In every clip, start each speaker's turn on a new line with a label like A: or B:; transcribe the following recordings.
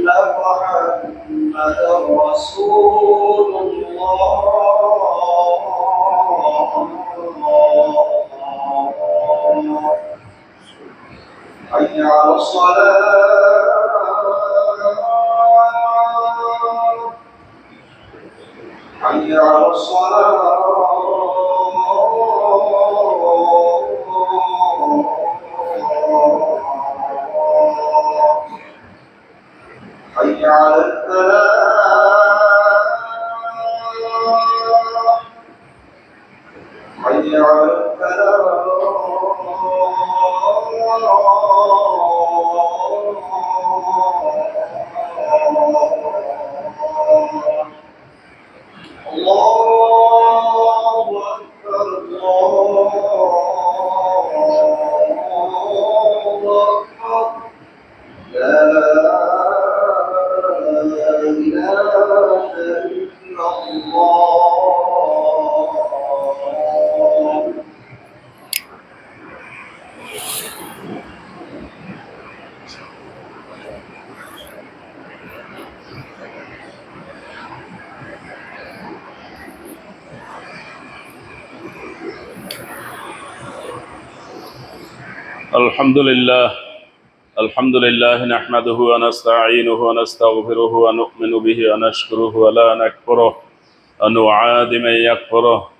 A: محمدا رسول الله. حي على الصلاة، حي على الصلاة. حي على الفلاح، حي على الفلاح. الله أكبر، الله أكبر. لا إله إلا الله.
B: الحمد لله نحمده ونستعينه ونستغفره ونؤمن به ونشكره ولا نكفره ونعاد من يكفره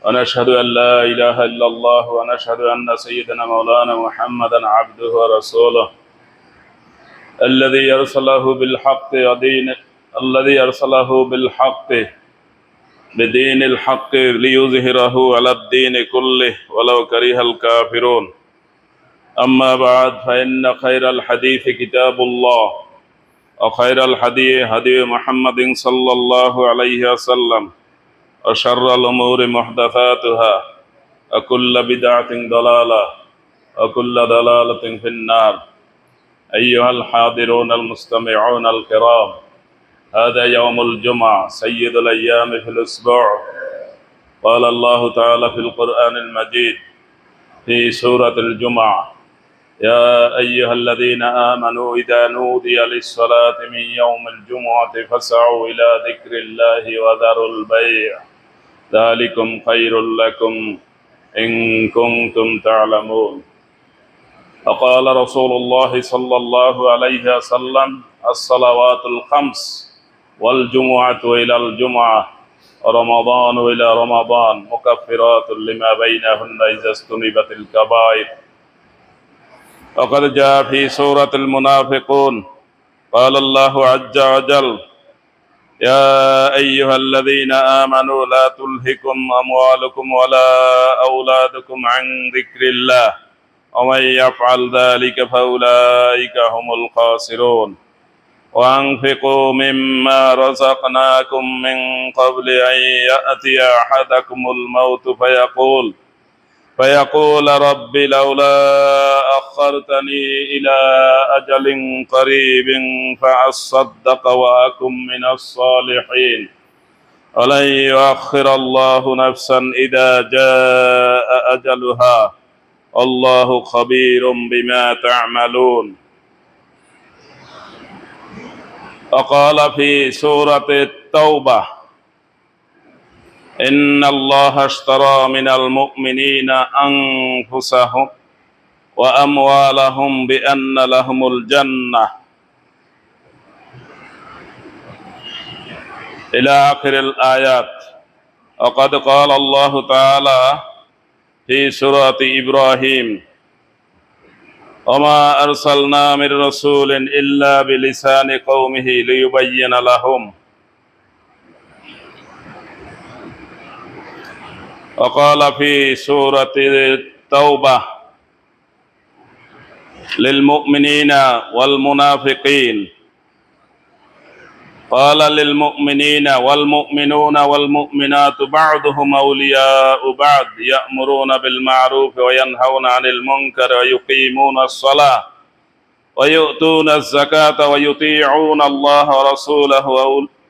B: ونشهد أن لا إله إلا الله ونشهد أن سيدنا مولانا محمدا عبده ورسوله الذي أرسله بالحق بدين الحق ليظهره على الدين كله ولو كره الكافرون. أما بعد فإن خير الحديث كتاب الله وخير الهدي هدي محمد صلى الله عليه وسلم وشر الأمور محدثاتها وكل بدعة ضلالة وكل ضلالة في النار. أيها الحاضرون المستمعون الكرام، هذا يوم الجمعة سيد الأيام في الأسبوع. قال الله تعالى في القرآن المجيد في سورة الجمعة: يا أيها الذين آمنوا إذا نودي للصلاة من يوم الجمعة فاسعوا إلى ذكر الله وذروا البيع ذلكم خير لكم إن كنتم تعلمون. وقال رسول الله صلى الله عليه وسلم: الصلوات الخمس والجمعة إلى الجمعة ورمضان إلى رمضان مكفرات لما بينهن إذا اجتنبت الكبائر. وقد جاء في سورة المنافقون قال الله عز وجل: يا أيها الذين آمنوا لا تلهكم أموالكم ولا أولادكم عن ذكر الله ومن يفعل ذلك فأولئك هم الخاسرون. وأنفقوا مما رزقناكم من قبل أن يأتي أحدكم الموت فيقول رب لولا أخرتني إلى أجل قريب فأصدق وأكن من الصالحين ولن يؤخر الله نفسا إذا جاء أجلها الله خبير بما تعملون. وقال في سورة التوبة: إن الله اشترى من المؤمنين أنفسهم وأموالهم بأن لهم الجنة إلى آخر الآيات. وقد قال الله تعالى في سورة إبراهيم: وما أرسلنا من رسول إلا بلسان قومه ليبين لهم. وقال في سورة التوبة للمؤمنين والمنافقين: قال للمؤمنين والمؤمنون والمؤمنات بعضهم أولياء بعض يأمرون بالمعروف وينهون عن المنكر ويقيمون الصلاة ويؤتون الزكاة ويطيعون الله ورسوله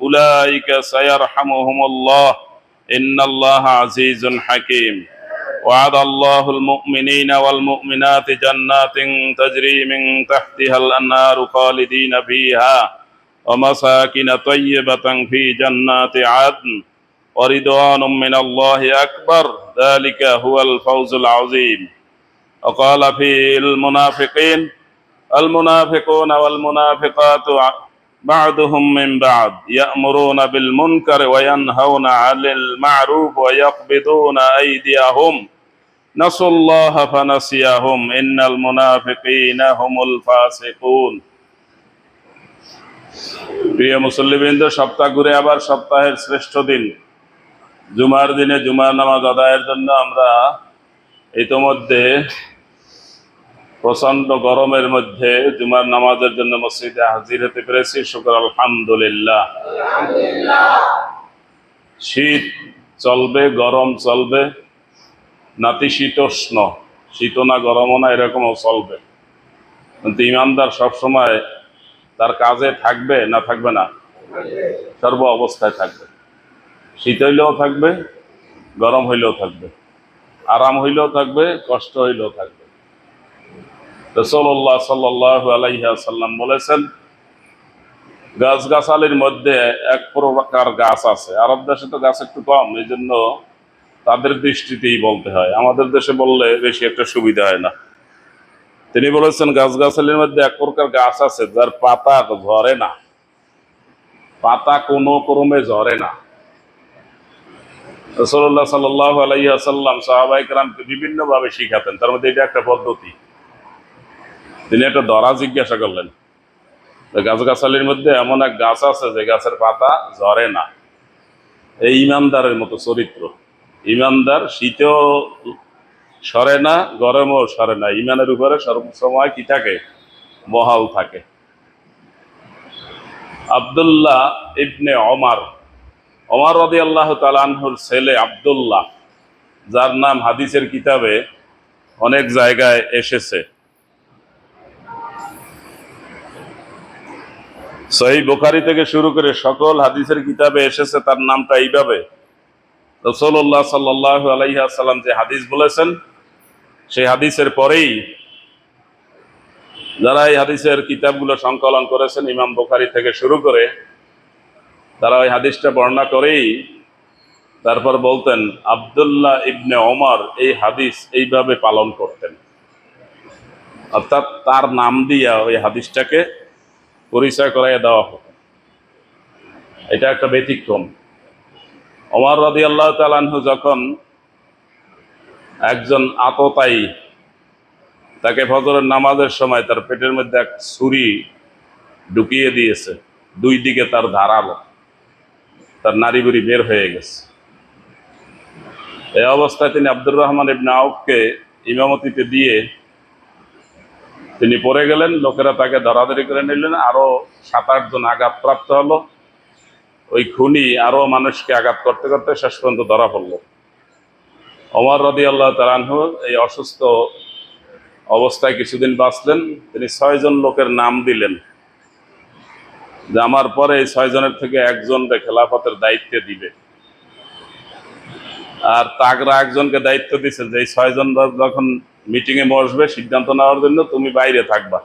B: أولئك سيرحمهم الله إن الله عزيز حكيم. وعد الله المؤمنين والمؤمنات جنات تجري من تحتها الأنهار خالدين فيها ومساكن طيبة في جنات عدن ورضوان من الله أكبر ذلك هو الفوز العظيم. وقال في المنافقون والمنافقات بعضهم من بعض يأمرون بالمنكر وينهون عن المعروف ويقبضون أيديهم نسوا الله فنسيهم إن المنافقين هم الفاسقون. প্রিয় মুসল্লিবৃন্দ, সপ্তাহ ঘুরে আবার সপ্তাহের শ্রেষ্ঠ দিন জুমার দিনে জুমার নামাজ আদায়ের জন্য আমরা ইতোমধ্যে প্রচন্ড গরমের মধ্যে জুমার নামাজের জন্য মসজিদে হাজির হতে পেরেছি। শুকর আলহামদুলিল্লাহ। শীত চলবে, গরম চলবে, নাতিশীতোষ্ণ, শীতও না গরমও না, এরকমও চলবে। কিন্তু ইমানদার সবসময় তার কাজে থাকবে না থাকবে না, সর্ব অবস্থায় থাকবে। শীত হইলেও থাকবে, গরম হইলেও থাকবে, আরাম হইলেও থাকবে, কষ্ট হইলেও থাকবে। রাসূলুল্লাহ সাল্লাল্লাহু আলাইহি ওয়াসাল্লাম বলেছেন, গাছগাছালির মধ্যে এক প্রকার গাছ আছে। আরব দেশে তো গাছ একটু কম, এই জন্য তাদের দৃষ্টিতেই বলতে হয়, আমাদের দেশে বললে বেশি একটা সুবিধা হয় না। তিনি বলেছেন, গাছগাছালির মধ্যে এক প্রকার গাছ আছে যার পাতা ঝরে না, পাতা কোনো ক্রমে ঝরে না। রাসূলুল্লাহ সাল্লাল্লাহু আলাইহি ওয়াসাল্লাম সাহাবায়ে কেরামকে বিভিন্ন ভাবে শিখাতেন, তার মধ্যে এটা একটা পদ্ধতি। তিনি একটা ধরা জিজ্ঞাসা করলেন, গাছগাছালির মধ্যে এমন এক গাছ আছে যে গাছের পাতা ঝরে না। এই ইমানদারের মতো চরিত্র। ইমানদার শীতেও সরে না, গরমেও সরে না, ইমানের উপরে সর্বসময় কি থাকে? বহাল থাকে। আব্দুল্লাহ ইবনে ওমর রাদিয়াল্লাহু তাআলা আনহুর ছেলে আব্দুল্লাহ, যার নাম হাদিসের কিতাবে অনেক জায়গায় এসেছে। সহিহ বুখারী থেকে শুরু করে সকল হাদিসের কিতাবে এসেছে তার নামটা এইভাবে। রাসূলুল্লাহ সাল্লাল্লাহু আলাইহি ওয়াসাল্লাম যে হাদিস বলেছেন, সেই হাদিসের পরেই যারা এই হাদিসের কিতাবগুলো সংকলন করেছেন, ইমাম বুখারী থেকে শুরু করে, তারা ওই হাদিসটা বর্ণনা করেই তারপর বলতেন, আব্দুল্লাহ ইবনে ওমর এই হাদিস এইভাবে পালন করতেন। অর্থাৎ তার নাম দিয়া ওই হাদিসটাকে পরিচয় করাইয়া দেওয়া হতো। এটা একটা ব্যতিক্রম। ওমর রাদিয়াল্লাহু তাআলা আনহু যখন একজন আততায়ী তাকে ফজরের নামাজের সময় তার পেটের মধ্যে এক ছুরি ঢুকিয়ে দিয়েছে, দুই দিকে তার ধারালো, তার নাড়িভুড়ি বের হয়ে গেছে। এই অবস্থায় তিনি আব্দুর রহমান ইবনে আউফকে ইমামতিতে দিয়ে তিনি পড়ে গেলেন। লোকেরা তাকে ধরাধরি করে নিলেন, আরো 7-8 জন আঘাতপ্রাপ্ত হলো। ওই খুনি আরো মানুষকে আঘাত করতে করতে শেষ পর্যন্ত ধরা পড়ল। ওমর রাদিয়াল্লাহু তাআলা আনহু এই অসুস্থ অবস্থায় কিছুদিন বাঁচলেন। তিনি 6 জন লোকের নাম দিলেন যে আমার পরে এই 6 জনের থেকে একজনকে খেলাফতের দায়িত্বে দিবে। আর তাগরা একজনকে দায়িত্ব দিচ্ছে যে এই 6 জন যখন মিটিংয়ে বসবে সিদ্ধান্ত নেওয়ার জন্য, তুমি বাইরে থাকবা।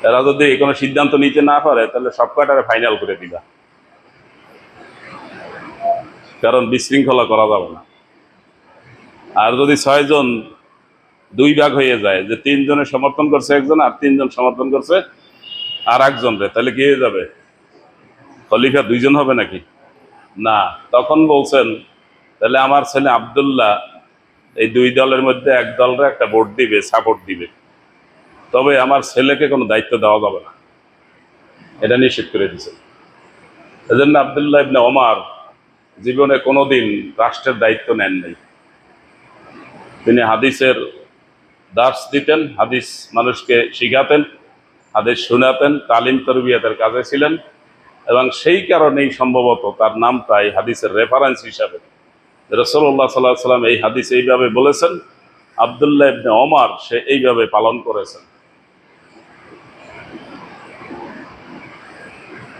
B: এরা যদি কোনো সিদ্ধান্ত নিতে না পারে তাহলে সব কয়টারে ফাইনাল করে দিবা, কারণ বিশৃঙ্খলা করা যাবে না। আর যদি 6 জন 2 ভাগ হয়ে যায়, যে 3 জনের সমর্থন করছে একজন আর 3 জন সমর্থন করছে আর একজন রে, তাহলে কি হয়ে যাবে? খলিফা 2 জন হবে নাকি? না। তখন বলছেন, তাহলে আমার ছেলে আব্দুল্লাহ এই 2 দলের মধ্যে এক দলরে একটা ভোট দিবে, সাপোর্ট দিবে, তবে আমার ছেলেকে কোনো দায়িত্ব দেওয়া যাবে না, এটা নিশ্চিত করে দিয়েছেন। এজন্য আব্দুল্লাহ ইবনে ওমর জীবনে কোনোদিন রাষ্ট্রের দায়িত্ব নেন নাই। তিনি হাদিসের দার্স দিতেন, হাদিস মানুষকে শিখাতেন, হাদিস শোনাতেন, তালিম তরবিয়াতের কাজে ছিলেন, এবং সেই কারণেই সম্ভবত তার নামটা এই হাদিসের রেফারেন্স হিসাবে রাসূলুল্লাহ সাল্লাল্লাহু আলাইহি ওয়াসাল্লাম এই হাদিস এইভাবে বলেছেন, আব্দুল্লাহ ইবনে ওমর সে এইভাবে পালন করেছেন।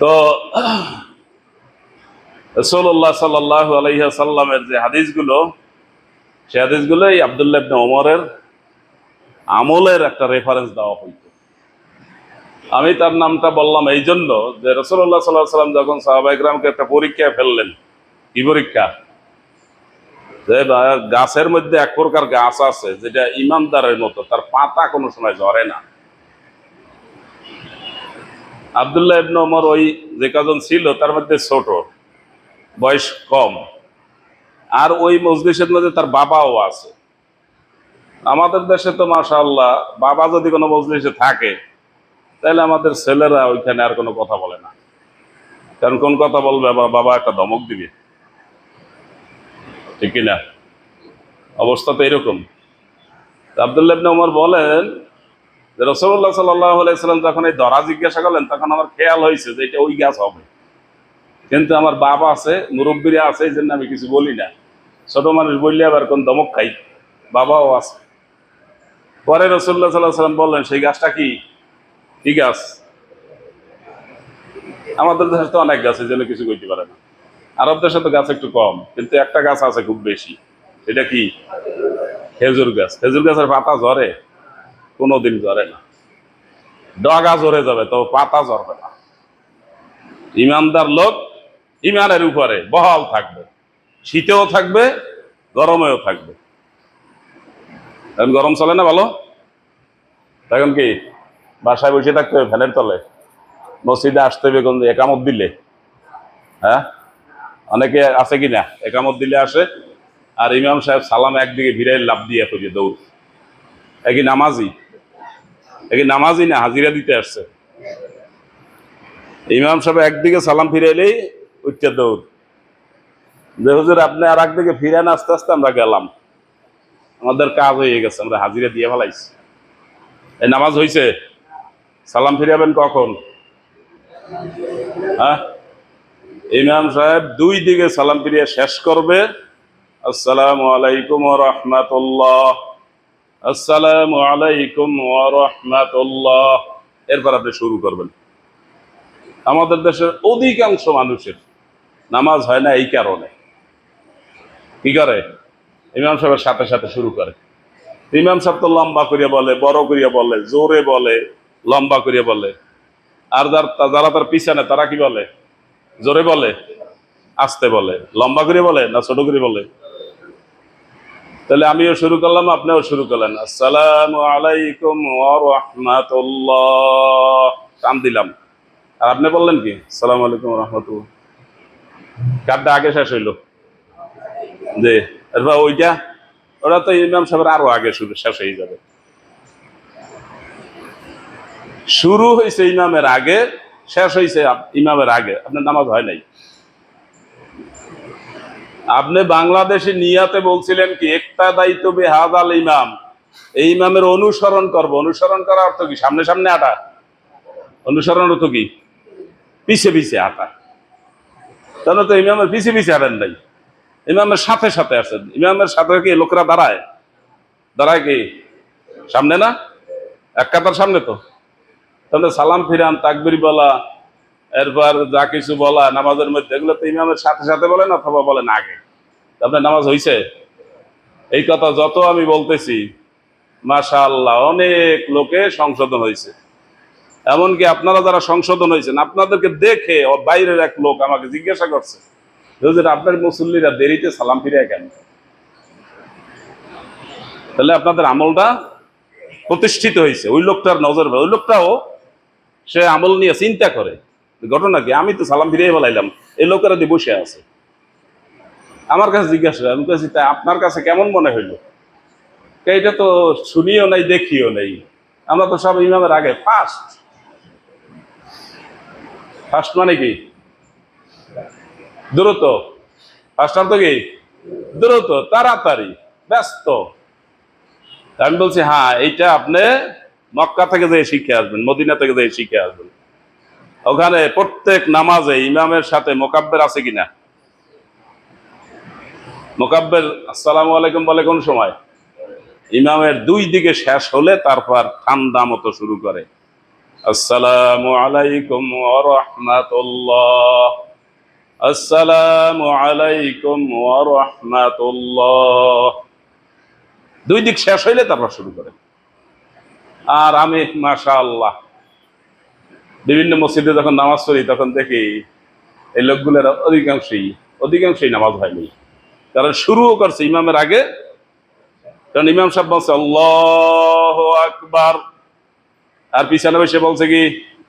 B: তো রাসূলুল্লাহ সাল্লাল্লাহু আলাইহি ওয়াসাল্লামের যে হাদিসগুলো, সে হাদিসগুলো এই আব্দুল্লাহ ইবনে ওমরের আমলের একটা রেফারেন্স দেওয়া হইতো। আমি তার নামটা বললাম এই জন্য যে রাসূলুল্লাহ সাল্লাল্লাহু আলাইহি ওয়াসাল্লাম যখন সাহাবা ইকরামকে একটা পরীক্ষায় ফেললেন, কি পরীক্ষা? যে গাছের মধ্যে এক প্রকার গাছ আছে যেটা ইমানদারের মতো, তার পাতা কোনো সময় ঝরে না। আব্দুল্লাহ ইবনে ওমর ওই যে কজন ছিল তার মধ্যে ছোট, বয়স কম, আর ওই মজলিসের মধ্যে তার বাবাও আছে। আমাদের দেশে তো মাশাআল্লাহ বাবা যদি কোনো মজলিসে থাকে তাহলে আমাদের ছেলেরা ওইখানে আর কোনো কথা বলে না, কারণ কোন কথা বলবে আবার বাবা একটা ধমক দিবে, ঠিক কিনা? অবস্থা তো এরকম। আব্দুল্লাহ ইবনে ওমর বলেন যে রাসূলুল্লাহ সাল্লাল্লাহু আলাইহি সাল্লাম যখন এই ধরা জিজ্ঞাসা করলেন তখন আমার খেয়াল হয়েছে যে এটা ওই গাছ হবে, কিন্তু আমার বাবা আছে, মুরব্বীরা আছে, এই জন্য আমি কিছু বলি না। ছোট মানুষ বললে আবার কোন ধমক খাই, বাবাও আছে। পরে রাসূলুল্লাহ সাল্লাল্লাহু আলাইহি সাল্লাম বললেন সেই গাছটা কি? কি গাছ? আমাদের দেশে তো অনেক গাছ, এই জন্য কিছু কইতে পারে না। আরব দেশে তো গাছ একটু কম, কিন্তু একটা গাছ আছে খুব বেশি। এটা কি? খেজুর গাছ। খেজুর গাছের পাতা ঝরে? কোনোদিন ঝরে না। ডগা ঝরে যাবে, তো পাতা ঝরবে না। ইমানদার লোক ইমানের উপরে বহাল থাকবে, শীতেও থাকবে, গরমেও থাকবে। এখন গরম চলে না ভালো, এখন কি বাসায় বসে থাকতে হবে ফ্যানের তলে, মসজিদে আসতে হবে কোন একামত দিলে? হ্যাঁ, অনেকে আছে কিনা একামত দিলে আসে, আর ইমাম সাহেব সালাম একদিকে ভিড়ে লাভ দিয়ে করিয়ে দৌড়। একই নামাজি, একই নামাজি না, হাজিরা দিতে আসছে। ইমাম সাহেব একদিকে সালাম ফিরে এলেই উচ্চ দৌড়, যে হুজুর আপনি আর একদিকে ফিরেন, আস্তে আস্তে আমরা গেলাম, আমাদের কাজ হয়ে গেছে, আমরা হাজিরা দিয়ে ফেলাইছি। এই নামাজ হয়েছে, সালাম ফিরাবেন কখন? হ্যাঁ, ইমাম সাহেব দুই দিকে সালাম ফিরিয়ে শেষ করবে, আসসালামু আলাইকুম ওয়া রাহমাতুল্লাহ, আসসালামু আলাইকুম ওয়া রাহমাতুল্লাহ, এরপর আপনি শুরু করবেন। আমাদের দেশের অধিকাংশ মানুষের নামাজ হয় না এই কারণে। কি করে? ইমাম সাহেবের সাথে সাথে শুরু করে। ইমাম সাহেব তো লম্বা করিয়া বলে, বড় করিয়া বলে, জোরে বলে, লম্বা করিয়া বলে। আর যারা তার পিছনে তারা কি বলে? জোরে বলে, আস্তে বলে, লম্বা করে বলে না ছোট করে বলে? তাহলে আমিও শুরু করলাম, আপনিও শুরু করলেন, আসসালামু আলাইকুম ওয়া রাহমাতুল্লাহ, টান দিলাম। আর আপনি বললেন কি? আসসালামু আলাইকুম ওয়া রাহমাতুল্লাহ। কারটা আগে শেষ হইলো? যে এরপর ওইটা, ওটা তো ইমাম সাহেবের আরো আগে শেষ হয়ে যাবে। শুরু হয়েছে ইমামের আগে, শেষ হয়েছে ইমামের আগে, আপনার নামাজ হয় নাই। আপনি বাংলাদেশে নিয়াতে বলছিলেন কি একটা দায়িত্ব বে হাজাল ইমাম, এই ইমামের অনুসরণ করব। অনুসরণ করার অর্থ কি? সামনে সামনে আটা। অনুসরণ অর্থ কি? পিছে পিছে আটা। তাহলে তো ইমামের পিছে পিছে হাঁটেন নাই, ইমামের সাথে সাথে আছেন। ইমামের সাথে কি লোকরা দাঁড়ায়? দাঁড়ায় কি সামনে না? এক কাতার সামনে তো। তাহলে সালাম ফিরান, তাকবির বলা, এরপর যা কিছু বলা নামাজের মধ্যে, এগুলো তো ইমামের সাথে সাথে বলেন অথবা বলেন আগে। আপনার নামাজ হয়েছে? এই কথা যত আমি বলতেছি মাশাআল্লাহ অনেক লোকে সংশোধন হয়েছে। এমনকি আপনারা যারা সংশোধন হয়েছেন, আপনাদেরকে দেখে বাইরের এক লোক আমাকে জিজ্ঞাসা করছে, হুজুর আপনার মুসল্লিরা দেরিতে সালাম ফিরে কেন? তাহলে আপনাদের আমলটা প্রতিষ্ঠিত হয়েছে, ওই লোকটার নজর। ওই লোকটাও সে আমল নিয়ে চিন্তা করে, ঘটনা কি আমি তো সালাম ফিরিয়ে বলাইলাম, এই লোকেরা দিয়ে বসে আছে। আমার কাছে জিজ্ঞাসা, আমি কাছে তাই আপনার কাছে কেমন মনে হইলো? এটা তো শুনিও নাই, দেখিও নাই, আমরা তো সব ইমামের আগে ফার্স্ট। ফার্স্ট মানে কি? দ্রুত। ফার্স্ট অর্থ কি? দ্রুত, তাড়াতাড়ি, ব্যস্ত। আমি বলছি হ্যাঁ, এইটা আপনি মক্কা থেকে যেয়ে শিখে আসবেন, মদিনা থেকে যেয়ে শিখে আসবেন। ওখানে প্রত্যেক নামাজে ইমামের সাথে মোকাব্বের আছে কিনা? মোকাব্বের আসসালামু আলাইকুম বলে কোন সময়? ইমামের দুই দিকে শেষ হলে তারপর ঠান্ডা মতো শুরু করে, আসসালামু আলাইকুম ওয়া রাহমাতুল্লাহ, আসসালামু আলাইকুম ওয়া রাহমাতুল্লাহ। দুই দিক শেষ হইলে তারপর শুরু করে। আর আমি মাশাআল্লাহ বিভিন্ন মসজিদে যখন নামাজ পড়ি তখন দেখি এই লোকগুলোর অধিকাংশই নামাজ হয়নি, কারণ শুরুও করছে ইমামের আগে। কারণ ইমাম সাহেব বলছে আল্লাহু আকবার, আর পিছনে বসে বলছে কি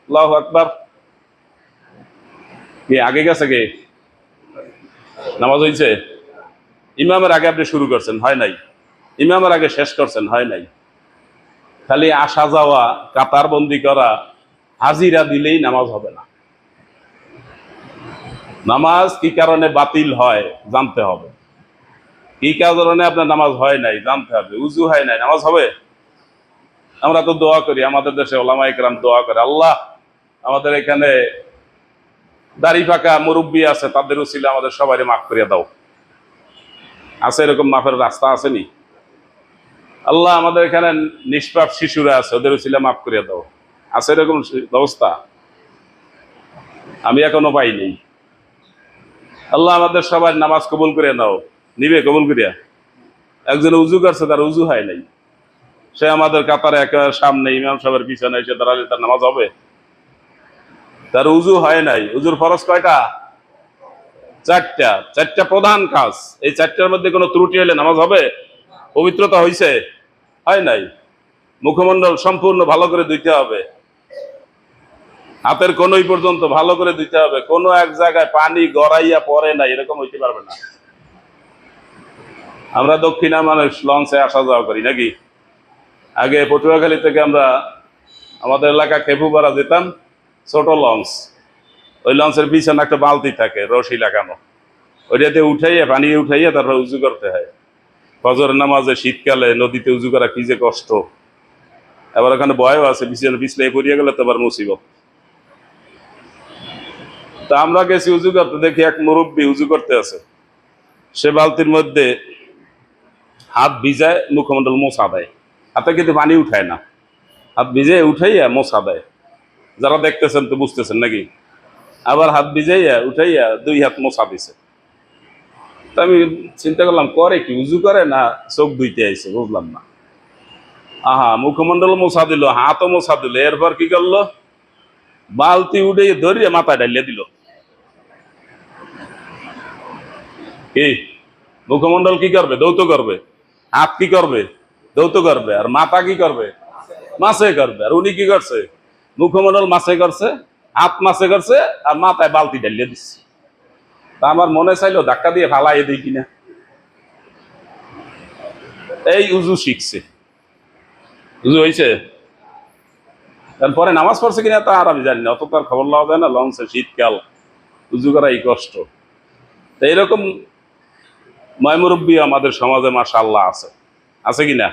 B: আল্লাহু আকবার। কি আগে গেছে কে? নামাজ হয়েছে? ইমামের আগে আপনি শুরু করছেন, হয় নাই। ইমামের আগে শেষ করছেন, হয় নাই। খালি আসা যাওয়া, কাতার বন্দি করা, হাজিরা দিলেই নামাজ হবে না। নামাজ কি কারণে বাতিল হয় জানতে হবে, কি কারণে আপনার নামাজ হয় নাই জানতে হবে। উজু হয় নাই, নামাজ হবে? আমরা তো দোয়া করি, আমাদের দেশে ওলামা ইকরাম দোয়া করে, আল্লাহ আমাদের এখানে দাড়ি পাকা মুরব্বী আছে, তাদের উসিলে আমাদের সবাই মাফ করিয়া দাও। আছে এরকম মাফের রাস্তা আসেনি? আল্লাহ আমাদের এখানে নিষ্পাপ শিশুরা আছে, ওদের উসিলে মাফ করিয়া দাও। আছে এরকম ব্যবস্থা? আমি এখনো পাইনি। আল্লাহ আমাদের সবার নামাজ কবুল করে নাও। নিবে কবুল করিয়া? একজন উজু করছে, তার উজু হয় নাই, সে আমাদের কাতারে একেবারে সামনে ইমাম সাহেবের পিছনে এসে দাঁড়ালে তার নামাজ হবে? তার উজু হয় নাই। উজুর ফরজ কয়টা? চারটা প্রধান কাজ। এই চারটার মধ্যে কোনো ত্রুটি হলে নামাজ হবে? পবিত্রতা হয়েছে? হয় নাই। মুখমণ্ডল সম্পূর্ণ ভালো করে ধুইতে হবে, হাতের কনুই পর্যন্ত ভালো করে ধুইতে হবে, কোনো এক জায়গায় পানি গড়াইয়া পড়ে নাই এরকম হইতে পারবে না। আমরা দক্ষিণা মানুষ লঞ্চে আসা যাওয়া করি নাকি? আগে পটুয়াখালী থেকে আমরা আমাদের এলাকা খেপুপাড়া যেতাম, ছোট লঞ্চ। ওই লঞ্চের পিছনে একটা বালতি থাকে রশি লাগানো, ওইটাতে উঠাইয়া পানি উঠাইয়া তারপর উজু করতে হয়। ফজরের নামাজে শীতকালে নদীতে উজু করা কি যে কষ্ট। আবার ওখানে ভয়ও আছে, পিছলে পড়িয়ে গেলে তো আবার মুসিবত। তা আমরা গেছি উজু করতে, দেখি এক মুরব্বী উজু করতে আছে, সে বালতির মধ্যে হাত ভিজায় মুখমণ্ডল মোছা দেয়, হাতে কিন্তু পানি উঠায় না, হাত ভিজে উঠাইয়া মোছা দেয়। যারা দেখতেছেন তো বুঝতেছেন নাকি? আবার হাত ভিজাইয়া উঠাইয়া দুই হাত মোছা দিছে। তা আমি চিন্তা করলাম, করে কি, উজু করে না চোখ ধুইতে আইছে, বুঝলাম না। আহা, মুখমণ্ডল মোছা দিল, হাতও মোছা দিল, এরপর কি করলো, বালতি উঠে ধরিয়ে মাথায় ডালিয়ে দিল। কি মুখমণ্ডল কি করবে? দৌত করবে। হাত কি করবে? দৌত করবে। আর মাথা কি করবে? মাছে করবে। আর উনি কি করছে? মুখমণ্ডল মাছে করছে, হাত মাছে করছে, আর মাথায় বালতি ডালিয়ে দিচ্ছে। তা আমার মনে চাইলো ধাক্কা দিয়ে ফালাই দিই কিনা। এই উজু শিখছে, উজু হয়েছে। তারপরে নামাজ পড়ছে কিনা তা আর আমি জানি না, অত তার খবর লওয়া যায় না। লঞ্চে শীতকাল, উজু করা এই কষ্ট। তো এইরকম ময়মুরব্বী আমাদের সমাজে মাশাআল্লাহ আছে, আছে কিনা?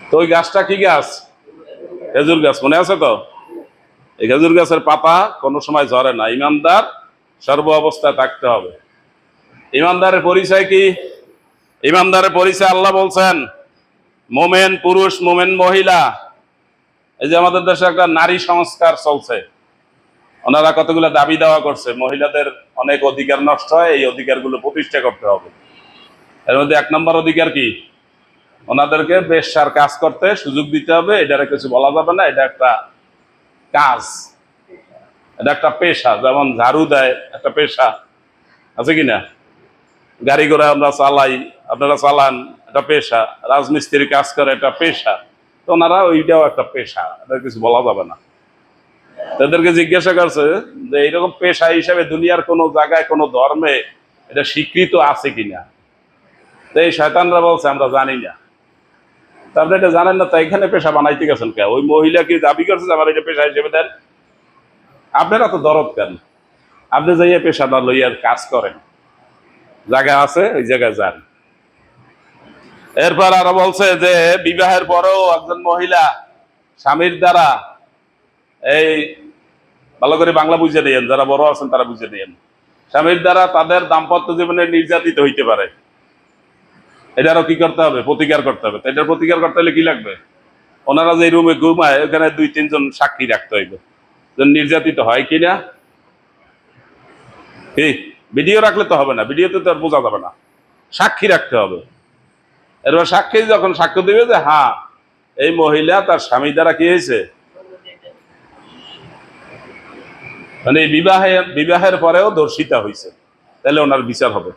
B: তো ওই গাছটা কি গাছ? খেজুর গাছ, মনে আছে তো? এই খেজুর গাছের পাতা কোনো সময় ঝরে না। ইমানদার সর্ব অবস্থায় থাকতে হবে। ইমানদারের পরিচয় কি? ইমানদারের পরিচয় আল্লাহ বলছেন, মোমেন পুরুষ, মোমেন মহিলা। এই যে আমাদের দেশে একটা নারী সংস্কার চলছে, ওনারা কতগুলো দাবি দেওয়া করছে, মহিলাদের অনেক অধিকার নষ্ট হয়, এই অধিকারগুলো প্রতিষ্ঠা করতে হবে। এর মধ্যে এক নম্বর অধিকার কি? ওনাদেরকে বেশ্যার কাজ করতে সুযোগ দিতে হবে। এটারে কিছু বলা যাবে না, এটা একটা কাজ, এটা একটা পেশা। যেমন ঝাড়ু দেয় একটা পেশা, আছে কিনা? গাড়ি ঘোড়া আমরা চালাই, আপনারা চালান, এটা পেশা। রাজমিস্ত্রির কাজ করে, এটা পেশা। তো ওনারা ওইটাও একটা পেশা, এটা কিছু বলা যাবে না। তাদেরকে জিজ্ঞাসা করছে যে এইরকম পেশা হিসাবে দুনিয়ার কোনো জায়গায় কোনো ধর্মে এটা স্বীকৃত আছে কিনা। তো এই শয়তানরা বলছে আমরা জানি না। তা আপনি এটা জানেন না, তাই এখানে পেশা বানাইতে গেছেন কে? ওই মহিলা কি দাবি করছে যে আমার এটা পেশা হিসেবে দেন? আপনারা তো দরদ কেন? আপনি যাইয়া পেশাটা লইয়ার কাজ করেন, জায়গা আছে ওই জায়গায় যান। এরপর আরো বলছে যে বিবাহের পরেও একজন মহিলা স্বামীর দ্বারা, এই ভালো করে বাংলা বুঝে নিয়েন, যারা বড় আছেন তারা বুঝে নিয়েন, স্বামীর দ্বারা তাদের দাম্পত্য জীবনে নির্যাতিত হইতে পারে। এটারও কি করতে হবে? প্রতিকার করতে হবে। এটার প্রতিকার করতে হলে কি লাগবে? ওনারা যে রুমে ঘুমায় ওখানে 2-3 জন সাক্ষী রাখতে হইবে, যে নির্যাতিত হয় কিনা। কি ভিডিও রাখলে তো হবে না, ভিডিওতে তো আর বোঝা যাবে না, সাক্ষী রাখতে হবে। এরপর সাক্ষী যখন সাক্ষ্য দিবে যে হ্যাঁ এই মহিলা তার স্বামী দ্বারা কি হয়েছে, মানে বিবাহের পরেও ধর্ষিতা হয়েছে, তাহলে ওনার বিচার হবে।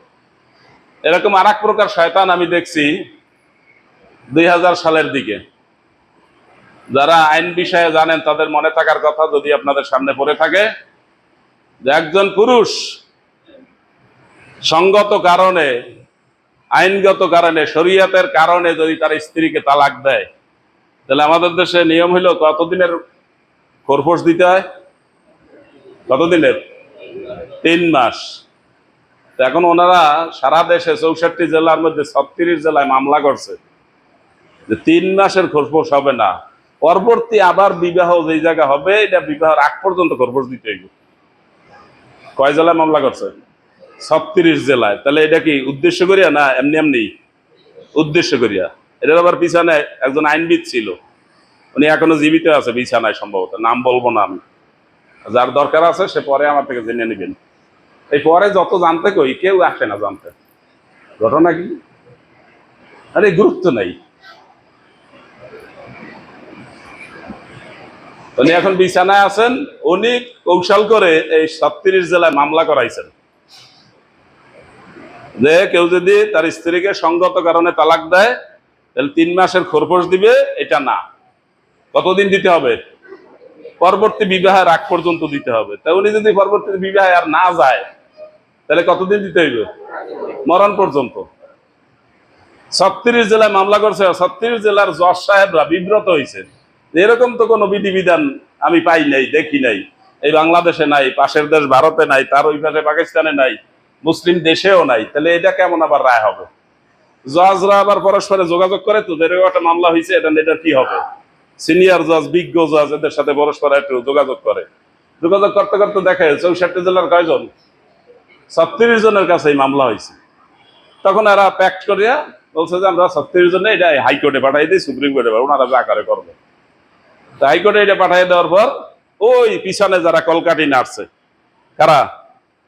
B: এরকম আর এক প্রকার শয়তান আমি দেখছি 2000 সালের দিকে। যারা আইন বিষয়ে জানেন তাদের মনে থাকার কথা, যদি আপনাদের সামনে পড়ে থাকে, যে একজন পুরুষ সঙ্গত কারণে, আইনগত কারণে, শরীয়তের কারণে যদি তার স্ত্রীকে তালাক দেয়, তাহলে আমাদের দেশে নিয়ম হইল কতদিনের খোরপোশ দিতে হয়? কতদিনের? 3 মাস। তো এখন ওনারা সারা দেশে 64 জেলার মধ্যে 36 জেলায় মামলা করছে যে 3 মাসের খোরপোশ হবে না, পরবর্তী আবার বিবাহ যেই জায়গা হবে এটা বিবাহের আগ পর্যন্ত খোরপোশ দিতে হইব। কয় জেলায় মামলা করছে? 36 জেলায়। তাহলে এটা কি উদ্দেশ্য করিয়া না এমনি এমনি? উদ্দেশ্য করিয়া। এটার আবার পিছনে একজন আইনবিদ ছিল, উনি এখনো জীবিত আছে বিছানায়, সম্ভবত, নাম বলবো না আমি। যার দরকার আছে সে পরে আমার থেকে জেনে নেবেন। এই পরে যত জানতে কই কেউ আসে না জানতে ঘটনা কি, আরে গুরুত্ব নাই। উনি এখন বিছানায় আছেন, উনি কৌশল করে এই 36 জেলায় মামলা করাইছেন যে কেউ যদি তার স্ত্রীকে সঙ্গত কারণে তালাক দেয় তাহলে 3 মাসের খোরপোশ দিবে, এটা না, কতদিন দিতে হবে? পরবর্তী বিবাহের আগ পর্যন্ত দিতে হবে। তা উনি যদি পরবর্তী বিবাহে আর না যায় তাহলে কতদিন দিতে হইবে? মরণ পর্যন্ত। 36 জেলায় মামলা করছে, 36 জেলার জজ সাহেবরা বিব্রত হয়েছে। এরকম তো কোনো বিধিবিধান আমি পাই নাই, দেখি নাই, এই বাংলাদেশে নাই, পাশের দেশ ভারতে নাই, তার ওই পাশে পাকিস্তানে নাই, মুসলিম দেশেও নাই, তাহলে এটা কেমন আবার রায় হবে? জজরা আবার পরস্পরে যোগাযোগ করে তো, এরকম একটা মামলা হয়েছে, এটা কি হবে? সিনিয়র জজ, বিজ্ঞ জজ এদের সাথে পরস্পর একটু যোগাযোগ করে, যোগাযোগ করতে করতে দেখে 64 জেলার কয়জন, 36 জনের কাছে এই মামলা হয়েছে। তখন এরা প্যাক্ট করিয়া বলছে যে আমরা 36 জনে এটা হাইকোর্টে পাঠাই দিই, সুপ্রিম কোর্টে, ওনারা যা করে করবে। তো হাইকোর্টে এটা পাঠাই দেওয়ার পর ওই পিছনে যারা কলকাঠি নাড়ছে, কারা?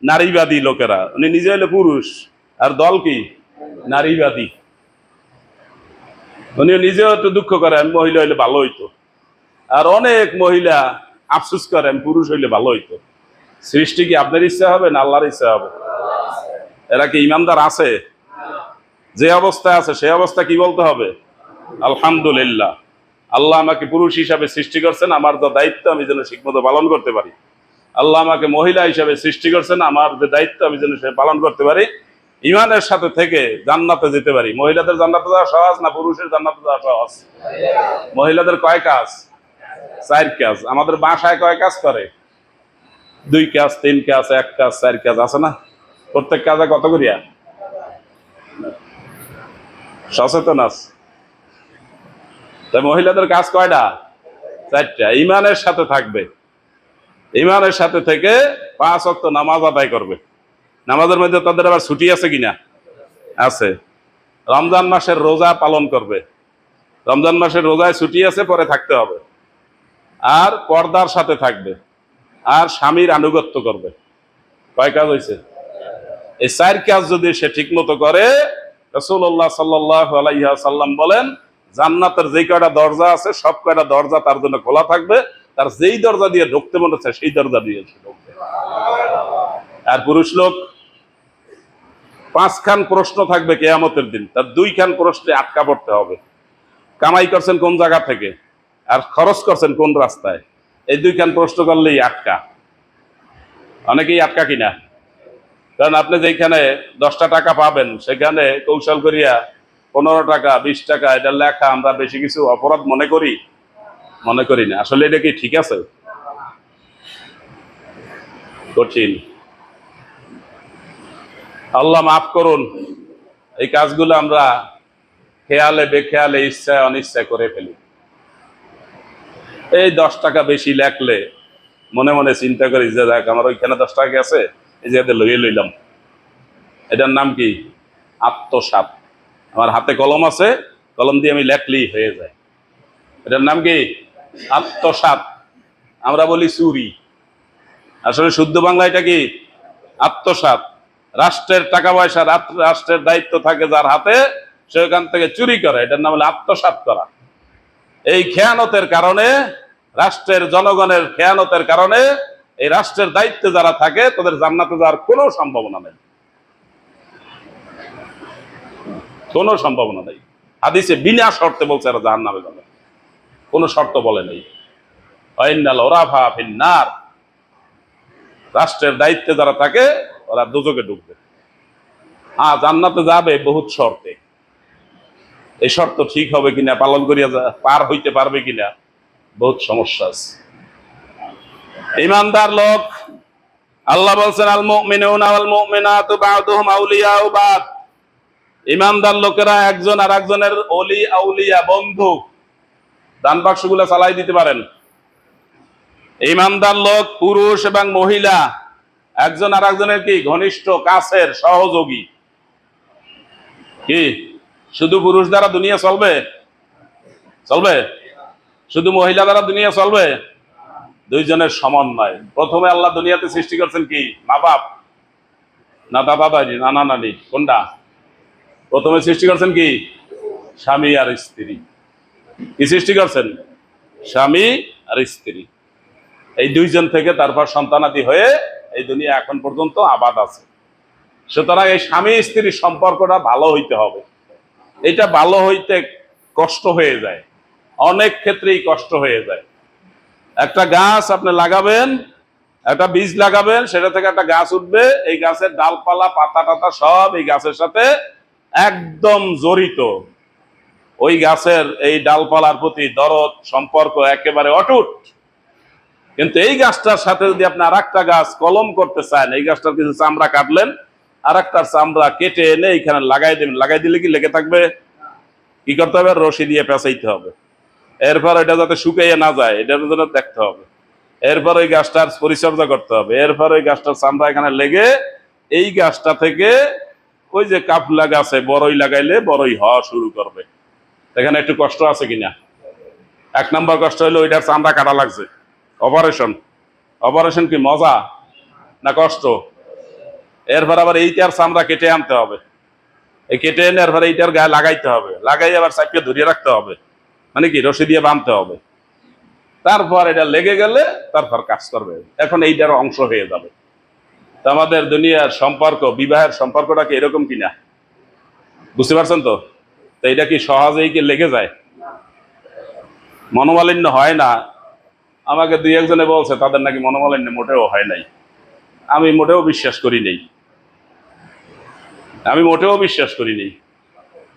B: নারীবাদী লোকেরা। উনি নিজে হইলে পুরুষ, আর দল কি? নারীবাদী। উনি নিজেও একটু দুঃখ করেন মহিলা হইলে ভালো হইতো, আর অনেক মহিলা আফসুস করেন পুরুষ হইলে ভালো হইতো। সৃষ্টি কি আপনার ইচ্ছা হবে না আল্লাহর ইচ্ছা হবে? এরা কি ইমানদার আছে? যে অবস্থায় আছে সে অবস্থা কি বলতে হবে? আলহামদুলিল্লাহ, আল্লাহ আমাকে পুরুষ হিসাবে সৃষ্টি করছেন, আমার যে দায়িত্ব আমি যেন ঠিকমতো পালন করতে পারি। আল্লাহ আমাকে মহিলা হিসাবে সৃষ্টি করছেন, আমার যে দায়িত্ব আমি যেন সে পালন করতে পারি, ইমানের সাথে থেকে জান্নাতে যেতে পারি। মহিলাদের জান্নাতে যাওয়া সহজ না পুরুষের জান্নাতে যাওয়া সহজ? মহিলাদের কয় কাজ? 4 কাজ। আমাদের বাসায় কয় কাজ করে? 2 কাজ, 3 কাজ, 1 কাজ, 4 কাজ আছে না? প্রত্যেক কাজে কত করিয়া? সচেতন আছে? তাই মহিলাদের কাজ কয়টা? 4টা। ইমানের সাথে থাকবে, ইমানের সাথে থেকে 5 ওয়াক্ত নামাজ আদায় করবে। নামাজের মধ্যে তাদের আবার ছুটি আছে কিনা? আছে। রমজান মাসের রোজা পালন করবে, রমজান মাসের রোজায় ছুটি আছে, পরে থাকতে হবে। আর পর্দার সাথে থাকবে, আর স্বামীর আনুগত্য করবে। কয় কাজ হয়েছে? এই 4 কাজ যদি সে ঠিক মতো করে, রাসূলুল্লাহ সাল্লাল্লাহু আলাইহি ওয়াসাল্লাম বলেন জান্নাতের যে কয়টা দরজা আছে সব কয়টা দরজা তার জন্য খোলা থাকবে, তার যেই দরজা দিয়ে ঢুকতে মনে হচ্ছে সেই দরজা দিয়ে সে ঢুকবে। আর পুরুষ লোক 5 খান প্রশ্ন থাকবে কিয়ামতের দিন, তার 2 খান প্রশ্নে আটকা পড়তে হবে। কামাই করছেন কোন জায়গা থেকে, আর খরচ করছেন কোন রাস্তায়, এই 2 খান প্রশ্ন করলেই আটকা। অনেকেই আটকা কিনা? কারণ আপনি যেখানে 10টা টাকা পাবেন সেখানে কৌশল করিয়া 15 টাকা, 20 টাকা এটা লেখা আমরা বেশি কিছু অপরাধ মনে করি? মনে করি না। আসলে এটা কি ঠিক আছে? কঠিন। আল্লাহ মাফ করুন, এই কাজগুলো আমরা খেয়ালে বেখেয়ালে ইচ্ছায় অনিচ্ছায় করে ফেলি। এই 10 টাকা বেশি লেখলে মনে মনে চিন্তা করি যে দেখ আমার ওইখানে 10 টাকা গেছে, এই যে লইয়ে লইলাম। এটার নাম কি? আত্মসাৎ। আমার হাতে কলম আছে, কলম দিয়ে আমি লেখলেই হয়ে যায়। এটার নাম কি? আত্মসাৎ। আমরা বলি চুরি, আসলে শুদ্ধ বাংলা এটা কি? আত্মসাৎ। রাষ্ট্রের টাকা পয়সা, রাষ্ট্রের দায়িত্ব থাকে যার হাতে, সে ওখান থেকে চুরি করে, এটার নাম হলো আত্মসাৎ করা। এই খেয়ানতের কারণে, রাষ্ট্রের জনগণের খেয়ানতের কারণে এই রাষ্ট্রের দায়িত্বে যারা থাকে তাদের জান্নাতে যাওয়ার কোনো সম্ভাবনা নেই, কোনো সম্ভাবনা নেই। হাদিসে বিনা শর্তে বলছে এরা জাহান্নামে যাবে, কোনো শর্ত বলে নেই। ওয়াইন্নাল ওরাফা ফিন্নার, রাষ্ট্রের দায়িত্বে যারা থাকে ওরা দুজকে ঢুকবে। হ্যাঁ, জান্নাতে যাবে বহুত শর্তে। এই শর্ত ঠিক হবে কিনা, পালন করিয়া পার হইতে পারবে কিনা, বহুত সমস্যা আছে। ইমানদার লোক, আল্লাহ বলছেন আল মুমিনুনা ওয়াল মুমিনাতু বা'দুহুম আউলিয়াউ বা'দ। ইমানদার লোকেরা একজন আর একজনের ওলি আউলিয়া, বন্ধু। দান বাক্সগুলো চালাই দিতে পারেন। ইমানদার লোক পুরুষ এবং মহিলা একজন আর একজনের কি ঘনিষ্ঠ, কাছের সহযোগী। কি শুধু পুরুষ দ্বারা দুনিয়া চলবে? চলবে? শুধু মহিলা দ্বারা দুনিয়া চলবে? দুইজনের সমন্বয়। প্রথমে আল্লাহ দুনিয়াতে সৃষ্টি করছেন কি? মা বাপ না দাদা দাদি, নানা নানি? কোনটা? প্রথমে সৃষ্টি করছেন কি? স্বামী আর স্ত্রী। কি সৃষ্টি করছেন? স্বামী আর স্ত্রী। এই দুইজন থেকে তারপর সন্তানাদি হয়ে এই দুনিয়া এখন পর্যন্ত আবাদ আছে। সুতরাং এই স্বামী স্ত্রীর সম্পর্কটা ভালো হইতে হবে। এটা ভালো হইতে কষ্ট হয়ে যায়, অনেক ক্ষেত্রেই কষ্ট হয়ে যায়। একটা গাছ আপনি লাগাবেন, একটা বীজ লাগাবেন, সেটা থেকে একটা গাছ উঠবে। এই গাছের ডালপালা, পাতা টাতা সব এই গাছের সাথে একদম জড়িত। ওই গাছের এই ডালপালার প্রতি দরদ, সম্পর্ক একেবারে অটুট। কিন্তু এই গাছটার সাথে যদি আপনি আর একটা গাছ কলম করতে চান, এই গাছটার কিছু চামড়া কাটলেন, আর একটার চামড়া কেটে এনে এইখানে লাগাই দেবেন। লাগাই দিলে কি লেগে থাকবে? কি করতে হবে? রশি দিয়ে পেঁচাইতে হবে। এরপর এটা যাতে শুকাইয়ে না যায় এটার জন্য দেখতে হবে। এরপর ওই গাছটার পরিচর্যা করতে হবে। এরপর ওই গাছটার চামড়া এখানে লেগে এই গাছটা থেকে ওই যে কাফলা গাছে বড়ই লাগাইলে বড়ই হওয়া শুরু করবে। এখানে একটু কষ্ট আছে কিনা? এক নম্বর কষ্ট হলো ওইটার চামড়া কাটা লাগছে। অপারেশন। অপারেশন কি মজা না কষ্ট? এরপর আবার এইটার চামড়া কেটে আনতে হবে। এই কেটে এনে এরপর এইটার গায়ে লাগাইতে হবে। লাগাই আবার চাপিয়ে ধরিয়ে রাখতে হবে, মানে কি রশি দিয়ে বাঁধতে হবে। তারপর এটা লেগে গেলে তারপর কাজ করবে। এখন এইটার অংশ হয়ে যাবে। তো আমাদের দুনিয়ার সম্পর্ক, বিবাহের সম্পর্কটা কি এরকম কিনা? বুঝতে পারছেন তো? তো এটা কি সহজেই কি লেগে যায়? মনোমালিন্য হয় না। আমাকে দুই একজনে বলছে তাদের নাকি মনোমালিন্য মোটেও হয় নাই। আমি মোটেও বিশ্বাস করি নেই। আমি মোটেও বিশ্বাস করি নেই।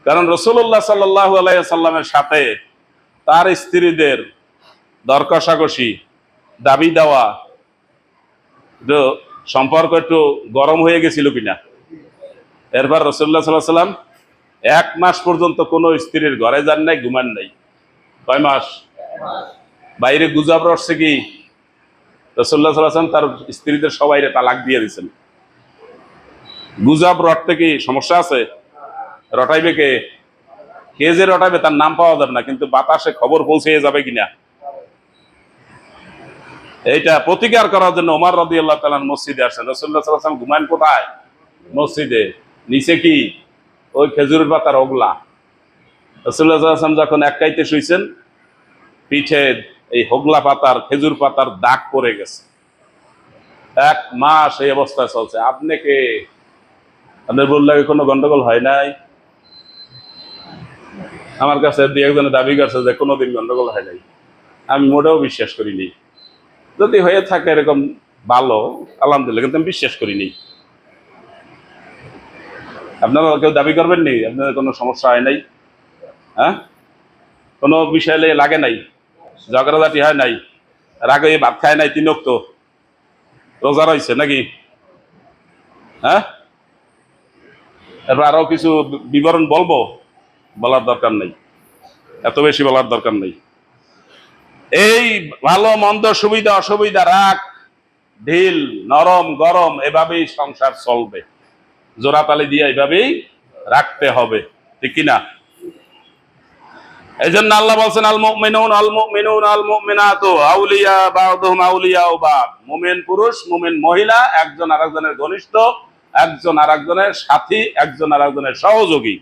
B: কারণ রাসূলুল্লাহ সাল্লাল্লাহু আলাইহি সাল্লামের সাথে তার স্ত্রীদের দর কষাকষি, দাবি দেওয়া, সম্পর্ক একটু গরম হয়ে গেছিল কিনা? এরপর রাসূলুল্লাহ সাল্লাল্লাহু আলাইহি সাল্লাম 1 মাস পর্যন্ত কোনো স্ত্রীর ঘরে যান নাই, ঘুমান নাই। কয় মাস? বাইরে গুজব রটছে কি? রাসূলুল্লাহ সাল্লাল্লাহু আলাইহি সাল্লাম তার স্ত্রীদের সবাইরে তালাক দিয়ে দিয়েছেন। গুজব রটতে কি সমস্যা আছে? রটাইবে কে? কে যে রটাইবে তার নাম পাওয়া যাবে না, কিন্তু বাতাসে খবর পৌঁছে যাবে কিনা? এইটা প্রতিকার করার জন্য ওমর রাদিয়াল্লাহু তাআলা মসজিদে আসেন। রাসূলুল্লাহ সাল্লাল্লাহু আলাইহি ওয়াসাল্লাম ঘুমান কোথায়? মসজিদে। নিচে কি? ওই খেজুরের পাতার ওগলা। রাসূলুল্লাহ সাল্লাল্লাহু আলাইহি ওয়াসাল্লাম যখন একাইতে শুইছেন, পিঠে এই হোগলা পাতার, খেজুর পাতার দাগ পড়ে গেছে। 1 মাস এই অবস্থায় চলছে। আপনি কে? আপনার বললে কোনো গন্ডগোল হয় নাই? আমার কাছে দুই একজনে দাবি করছে যে কোনোদিন গন্ডগোল হয় নাই। আমি মোটেও বিশ্বাস করিনি। যদি হয়ে থাকে এরকম ভালো, আলহামদুলিল্লাহ, কিন্তু আমি বিশ্বাস করিনি। আপনারা কেউ দাবি করবেন নি আপনাদের কোনো সমস্যা হয় নাই? হ্যাঁ, কোনো বিষয় লাগে নাই, ঝগড়াঝাটি হয় নাই, রাগে ভাত খায় নাই, 3 ওয়াক্ত রোজা রয়েছে নাকি? হ্যাঁ, এরপর আরো কিছু বিবরণ বলবো? বলার দরকার নেই, এত বেশি বলার দরকার নেই। এই ভালো মন্দ, সুবিধা অসুবিধা, রাগ ঢিল, নরম গরম, এভাবেই সংসার চলবে। জোড়াতালি দিয়ে এইভাবেই রাখতে হবে, ঠিক কিনা? এই জন্য আল্লাহ বলছেন আল মুমিনুন আল মুমিনাতু আউলিয়া বা'দুহুম আউলিয়াউ বা'দ। মুমিন পুরুষ, মুমিন মহিলা একজন আরেকজনের ঘনিষ্ঠ, একজন আরেকজনের সাথী, একজন আরেকজনের সহযোগী।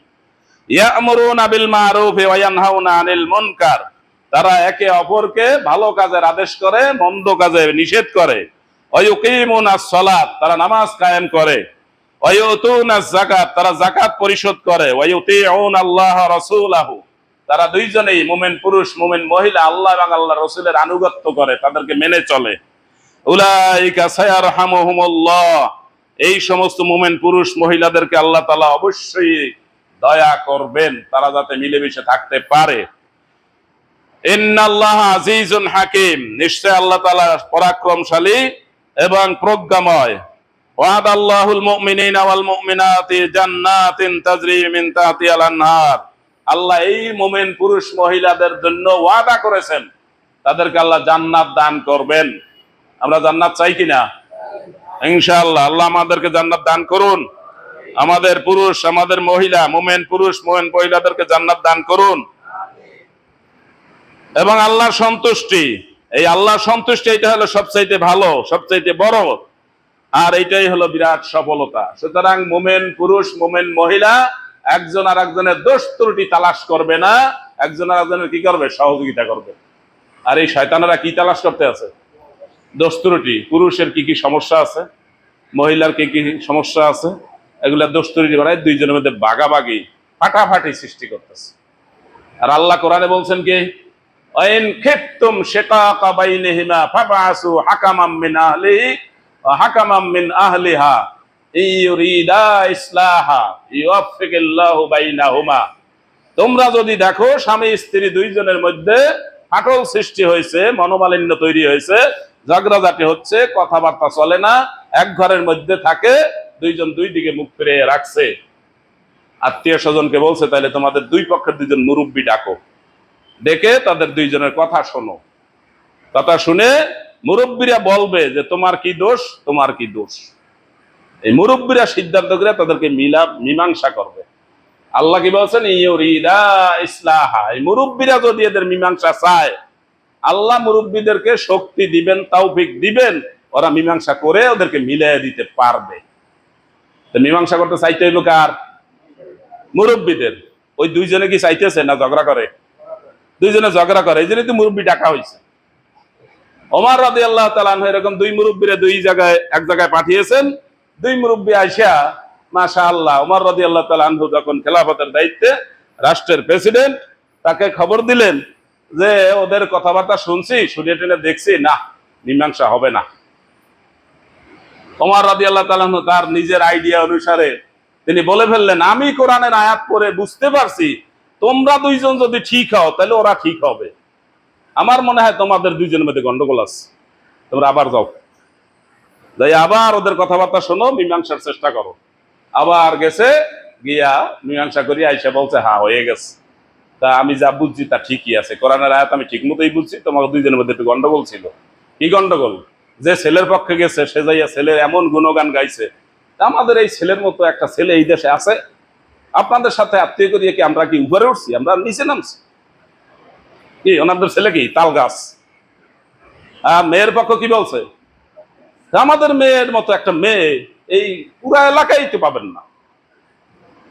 B: ইয়ামুরুনা বিল মারুফ ওয়া ইয়ানহাউনা আনিল মুনকার, তারা একে অপরকে ভালো কাজের আদেশ করে, মন্দ কাজে নিষেধ করে। ওয়া ইউকিমুনাস সালাত, তারা নামাজ কায়েম করে। ওয়া ইউতুনাজ যাকাত, তারা যাকাত পরিশোধ করে। ওয়া ইউতিউনা আল্লাহ ওয়া রাসূলাহু, তারা দুইজনেই মুমিন পুরুষ মুমিন মহিলা আল্লাহ এবং আল্লাহর রাসূলের আনুগত্য করে, তাদেরকে মেনে চলে। উলাইকা সায়ারহামুহুমুল্লাহ, এই সমস্ত মুমিন পুরুষ মহিলাদেরকে আল্লাহ তাআলা অবশ্যই দয়া করবেন, তারা যাতে মিলেমিশে থাকতে পারে। ইন্নাল্লাহা আজিজুন হাকিম, নিশ্চয় আল্লাহ তাআলা পরাক্রমশালী এবং প্রজ্ঞাময়। ওয়াদাল্লাহুল মুমিনিনা ওয়াল মুমিনাতি জান্নাতিন তাজরি মিন তাহতিহাল আনহার, আল্লাহ এই মুমিন পুরুষ মহিলাদের জন্য ওয়াদা করেছেন, তাদেরকে আল্লাহ জান্নাত দান করবেন। আমরা জান্নাত চাই কিনা? ইনশাআল্লাহ আল্লাহ আমাদেরকে জান্নাত দান করুন। আমাদের পুরুষ, আমাদের মহিলা, মুমিন পুরুষ মুমিন মহিলাদেরকে জান্নাত দান করুন। এবং আল্লাহর সন্তুষ্টি, এই আল্লাহর সন্তুষ্টি, এটা হলো সবচাইতে ভালো, সবচাইতে বড়, আর এইটাই হলো বিরাট সফলতা। সুতরাং মুমিন পুরুষ মুমিন মহিলা একজন আর একজনের দোষ ত্রুটি তালাশ করবে না, একজন আর একজনের কি করবে? সহযোগিতা করবে। আর এই শয়তানেরা কি তালাশ করতে আছে? দোষ ত্রুটি। পুরুষের কি কি সমস্যা আছে, মহিলার কি কি সমস্যা আছে, এগুলা দোষ ত্রুটি বাড়ায় দুইজনের মধ্যে বাগাবাগি, ফাটাফাটি সৃষ্টি করতেছে। আর আল্লাহ কোরআনে বলছেন কি, ওয়াইন খিফতুম শিকাকা বাইনিহিমা ফাবআসু হাকামান মিন আহলিহি ওয়া হাকামান মিন আহলিহা ইউরিদা ইসলাহা ইউওয়াফিকিল্লাহু বাইনাহুমা, তোমরা যদি দেখো স্বামী স্ত্রী দুইজনের মধ্যে ফাটল সৃষ্টি হয়েছে, মনোমালিন্য তৈরি হয়েছে, ঝগড়াঝাটি হচ্ছে, কথাবার্তা চলে না, এক ঘরের মধ্যে থাকে, দুইজন দুই দিকে মুখ ফিরে রাখছে, আত্মীয় স্বজনকে বলছে তাহলে তোমাদের দুই পক্ষের দুইজন মুরব্বী ডাকো, ডেকে তাদের দুইজনের কথা শোনো। কথা শুনে মুরব্বীরা বলবে যে তোমার কি দোষ, তোমার কি দোষ। এই মুরব্বীরা সিদ্ধান্ত করে তাদেরকে মীমাংসা করবে। আল্লাহ কি বলছেন? ইউরিদা ইসলাহা, এই মুরব্বীরা যদি এদের মীমাংসা চায়, আল্লাহ মুরব্বীদেরকে শক্তি দিবেন, তৌফিক দিবেন, ওরা মীমাংসা করে ওদেরকে মিলিয়ে দিতে পারবে। মীমাংসা করতে চাইতে হইব কার? মুরব্বীদের। ওই দুইজনে কি চাইতেছে না ঝগড়া করে? দুইজনে ঝগড়া করে, এই জন্যই তো মুরব্বী ডাকা হয়েছে। ওমর রাদিয়াল্লাহু তাআলা আনহু এরকম দুই মুরব্বীরে এক জায়গায় পাঠিয়েছেন। দুই মুরব্বী আইসা মাশাআল্লাহ, ওমর রাদিয়াল্লাহু তাআলা আনহু যখন খেলাফতের দায়িত্বে, রাষ্ট্রের প্রেসিডেন্ট, তাকে খবর দিলেন যে ওদের কথাবার্তা শুনছি, শুনে টেনে দেখছি, না মীমাংসা হবে না। ওমর রাদিয়াল্লাহু তাআলা আনহু তার নিজের আইডিয়া অনুসারে তিনি বলে ফেললেন, আমি কোরআনের আয়াত পড়ে বুঝতে পারছি তোমরা দুইজন যদি ঠিক হও তাহলে ওরা ঠিক হবে। আমার মনে হয় তোমাদের দুইজনের মধ্যে গন্ডগোল আছে, তোমরা আবার যাও, যাই আবার ওদের কথাবার্তা শোনো, মীমাংসার চেষ্টা করো। আবার গেছে, গিয়া মীমাংসা করি আইসা বলছে হ্যাঁ হয়ে গেছে, তা আমি যা বুঝছি তা ঠিকই আছে, কোরআনের আয়াত আমি ঠিক মতোই বুঝছি, তোমাকে দুইজনের মধ্যে একটু গন্ডগোল ছিল। কি গন্ডগোল? যে ছেলের পক্ষে গেছে সে যাইয়া ছেলের এমন গুণগান গাইছে, আমাদের এই ছেলের মতো একটা ছেলে এই দেশে আছে, আপনাদের সাথে আত্মীয় করিয়ে কি আমরা কি উপরে উঠছি, আমরা নিচে নামছি? কি ওনাদের ছেলে কি তাল গাছ? আর মেয়ের পক্ষ কি বলছে, আমাদের মেয়ের মতো একটা মেয়ে এই পুরা এলাকায় তো পাবেন না,